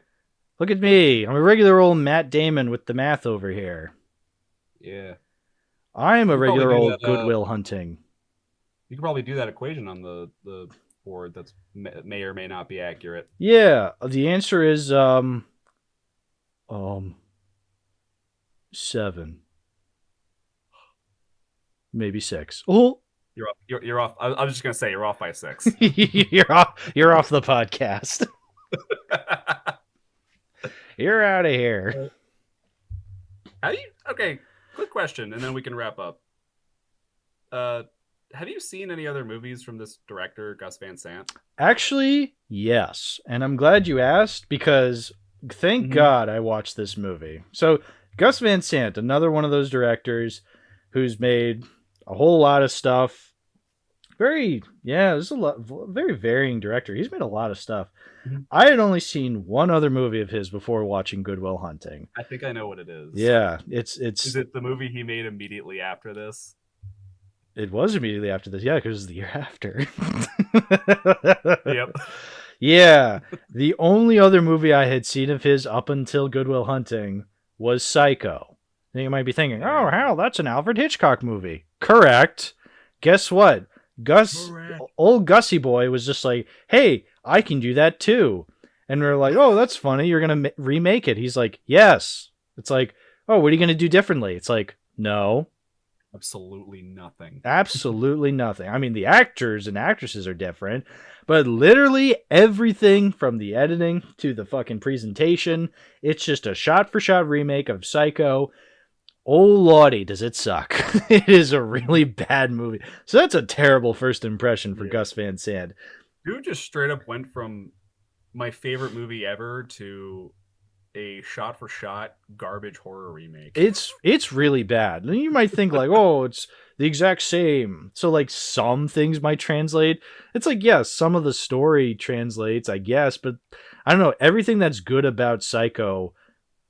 Look at me. I'm a regular old Matt Damon with the math over here. Yeah. I'm a regular old Goodwill Hunting. You could probably do that equation on the board that's may or may not be accurate. Yeah. The answer is 7. Maybe 6. Oh, You're off. I was just gonna say you're off by 6. You're off the podcast. You're out of here. Okay, quick question, and then we can wrap up. Have you seen any other movies from this director, Gus Van Sant? Actually, yes. And I'm glad you asked because thank God I watched this movie. So Gus Van Sant, another one of those directors who's made a whole lot of stuff. Very varying director. He's made a lot of stuff. I had only seen one other movie of his before watching Good Will Hunting. I think I know what it is. Yeah, it's. Is it the movie he made immediately after this? It was immediately after this, yeah, because it was the year after. Yep. Yeah, the only other movie I had seen of his up until Good Will Hunting was Psycho. And you might be thinking, oh, hell, that's an Alfred Hitchcock movie. Correct. Guess what? Old Gussie boy was just like, hey, I can do that too. And we're like, oh, that's funny. You're going to remake it. He's like, yes. It's like, oh, what are you going to do differently? It's like, no. Absolutely nothing. Absolutely nothing. I mean, the actors and actresses are different, but literally everything from the editing to the fucking presentation, it's just a shot-for-shot remake of Psycho. Oh, lordy, does it suck. It is a really bad movie. So that's a terrible first impression for Gus Van Sant. Dude just straight up went from my favorite movie ever to a shot-for-shot garbage horror remake. It's really bad. And you might think like, oh, it's the exact same. So like some things might translate. It's like, yes, some of the story translates, I guess, but I don't know. Everything that's good about Psycho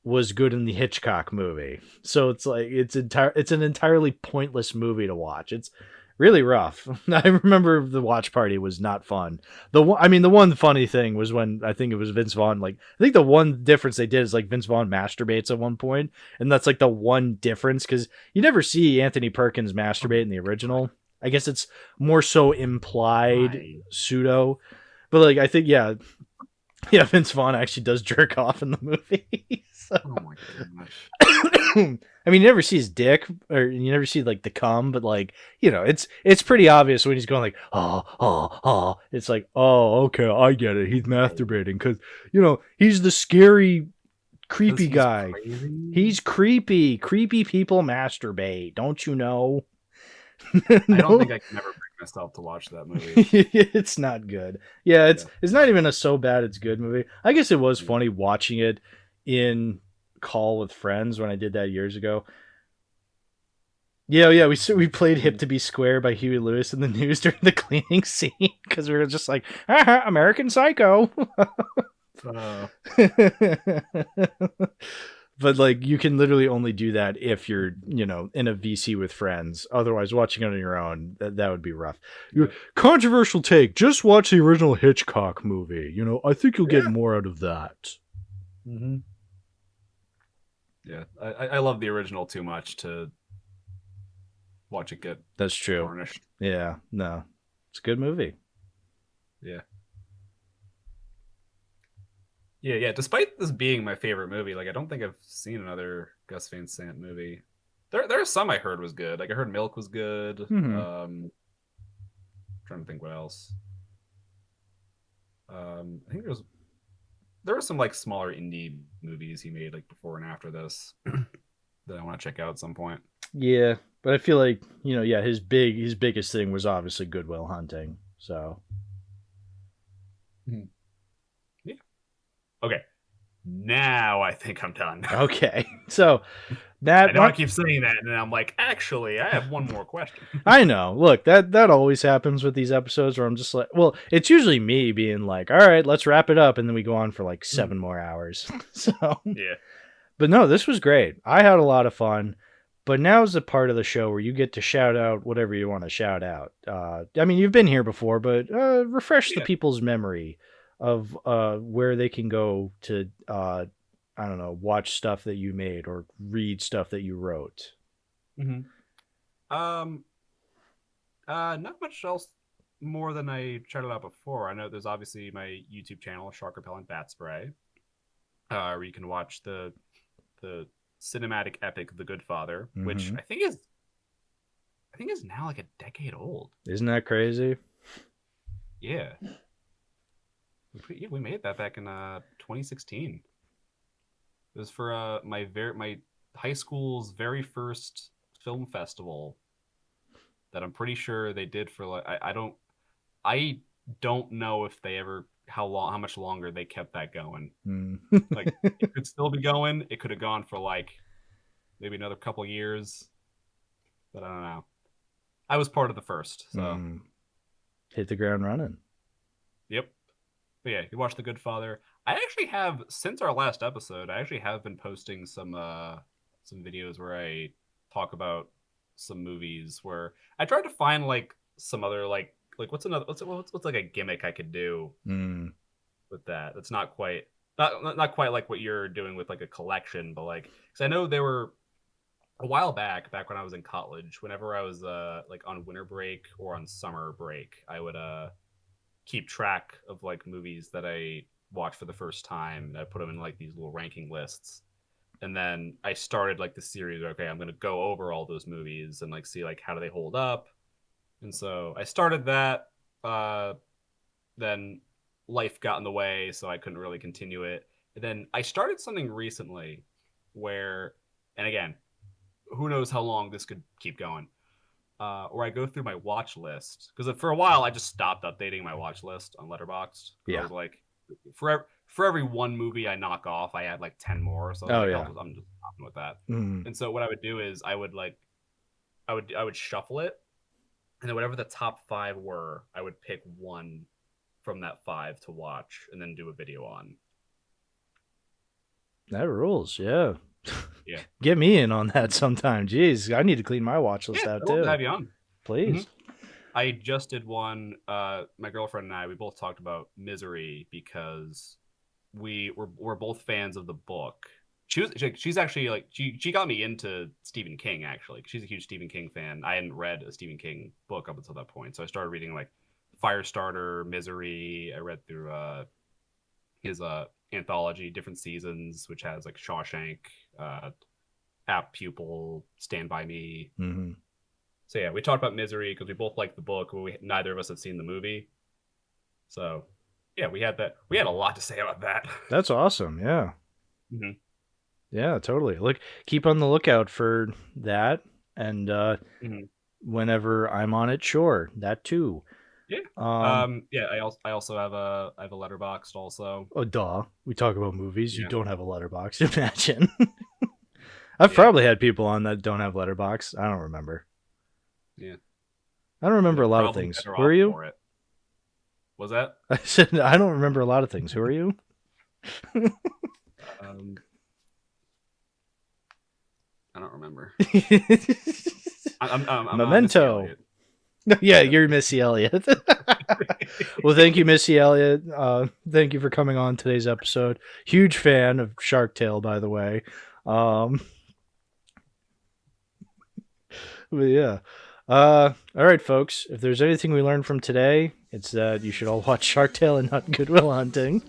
was good in the Hitchcock movie. So it's like it's an entirely pointless movie to watch. It's really rough. I remember the watch party was not fun. The one funny thing was when I think it was Vince Vaughn. Like I think the one difference they did is like Vince Vaughn masturbates at one point, and that's like the one difference because you never see Anthony Perkins masturbate in the original. I guess it's more so implied pseudo, but like I think yeah, Vince Vaughn actually does jerk off in the movie. So. Oh my gosh. I mean, you never see his dick, or you never see like the cum, but like it's pretty obvious when he's going like oh. It's like oh okay, I get it. He's masturbating because he's the scary, creepy guy. Crazy? He's creepy. Creepy people masturbate. Don't you know? I don't think I can ever bring myself to watch that movie. It's not good. Yeah, it's not even a so bad it's good movie. I guess it was funny watching it in Call with Friends when I did that years ago. Yeah, we played "Hip to Be Square" by Huey Lewis in the news during the cleaning scene because we were just like, American Psycho. But like, you can literally only do that if you're, in a VC with friends. Otherwise, watching it on your own, that would be rough. Controversial take: just watch the original Hitchcock movie. I think you'll get more out of that. Mm-hmm. Yeah, I love the original too much to watch it get That's true. tarnished. Yeah, no, it's a good movie. Yeah. Yeah. Despite this being my favorite movie, like I don't think I've seen another Gus Van Sant movie. There are some I heard was good. Like I heard Milk was good. Mm-hmm. Trying to think what else. I think there were some like smaller indie movies he made like before and after this that I want to check out at some point. Yeah, but I feel like his biggest thing was obviously Good Will Hunting. So. Mm-hmm. Okay, now I think I'm done. Okay, so Matt, I know I keep saying that, and then I'm like, actually, I have one more question. I know. Look, that always happens with these episodes where I'm just like, well, it's usually me being like, all right, let's wrap it up, and then we go on for like 7 more hours. So yeah, but no, this was great. I had a lot of fun. But now's the part of the show where you get to shout out whatever you want to shout out. I mean, you've been here before, but refresh the people's memory of where they can go to, I don't know, watch stuff that you made or read stuff that you wrote. Mm-hmm. Not much else more than I shouted out before. I know there's obviously my YouTube channel, Shark Repellent Bat Spray, where you can watch the cinematic epic The Good Father, which I think is now like a decade old. Isn't that crazy? Yeah. We made that back in 2016. It was for my high school's very first film festival that I'm pretty sure they did for like I don't know if they ever how much longer they kept that going. Like it could still be going. It could have gone for like maybe another couple years, but I don't know. I was part of the first, so hit the ground running. Yep. But yeah, you watch The Good Father. I actually have, since our last episode, I actually have been posting some videos where I talk about some movies where I tried to find like some other like what's like a gimmick I could do with that. That's not quite like what you're doing with like a collection, but like because I know there were a while back when I was in college, whenever I was like on winter break or on summer break, I would keep track of like movies that I watched for the first time. I put them in like these little ranking lists, and then I started like the series. Okay, I'm gonna go over all those movies and like see like how do they hold up. And so I started that. Then life got in the way, so I couldn't really continue it. And then I started something recently where, and again, who knows how long this could keep going. Where I go through my watch list, because for a while I just stopped updating my watch list on Letterboxd. Yeah, I was like, for every one movie I knock off, I add like 10 more. So I'm just stopping with that. And so what I would do is I would shuffle it, and then whatever the top 5 were, I would pick one from that 5 to watch, and then do a video on. That rules, yeah. Yeah, get me in on that sometime. Jeez, I need to clean my watch list out too. To have you on, please. I just did one. My girlfriend and I, we both talked about Misery because we're both fans of the book. She's actually like she got me into Stephen King actually. She's a huge Stephen King fan. I hadn't read a Stephen King book up until that point, so I started reading like Firestarter, Misery. I read through his anthology, Different Seasons, which has like Shawshank, Apt Pupil, Stand By Me. So yeah, we talked about Misery because we both liked the book, but neither of us had seen the movie. So yeah, we had a lot to say about that. That's awesome. Yeah. Yeah, totally. Look, keep on the lookout for that, and whenever I'm on it, sure, that too. Yeah. Yeah. I also have a letterboxd also. Oh, duh. We talk about movies. Yeah. You don't have a letterbox. Imagine. I've probably had people on that don't have letterbox. I don't remember. Yeah. I don't remember a lot of things. Who are you? Was that? I said I don't remember a lot of things. Who are you? I don't remember. I'm Memento. Yeah, you're Missy Elliott. Well, thank you, Missy Elliott. Thank you for coming on today's episode. Huge fan of Shark Tale, by the way. But yeah. All right, folks. If there's anything we learned from today, it's that you should all watch Shark Tale and not Good Will Hunting.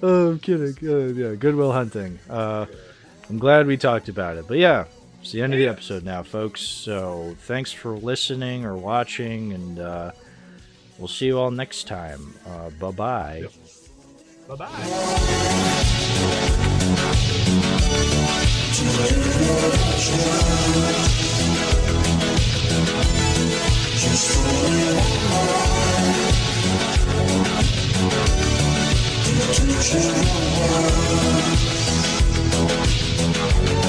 Oh, I'm kidding. Yeah, Good Will Hunting. I'm glad we talked about it. But yeah, it's the end of the episode now, folks. So thanks for listening or watching, and we'll see you all next time. Bye-bye. Yep. Bye-bye. Just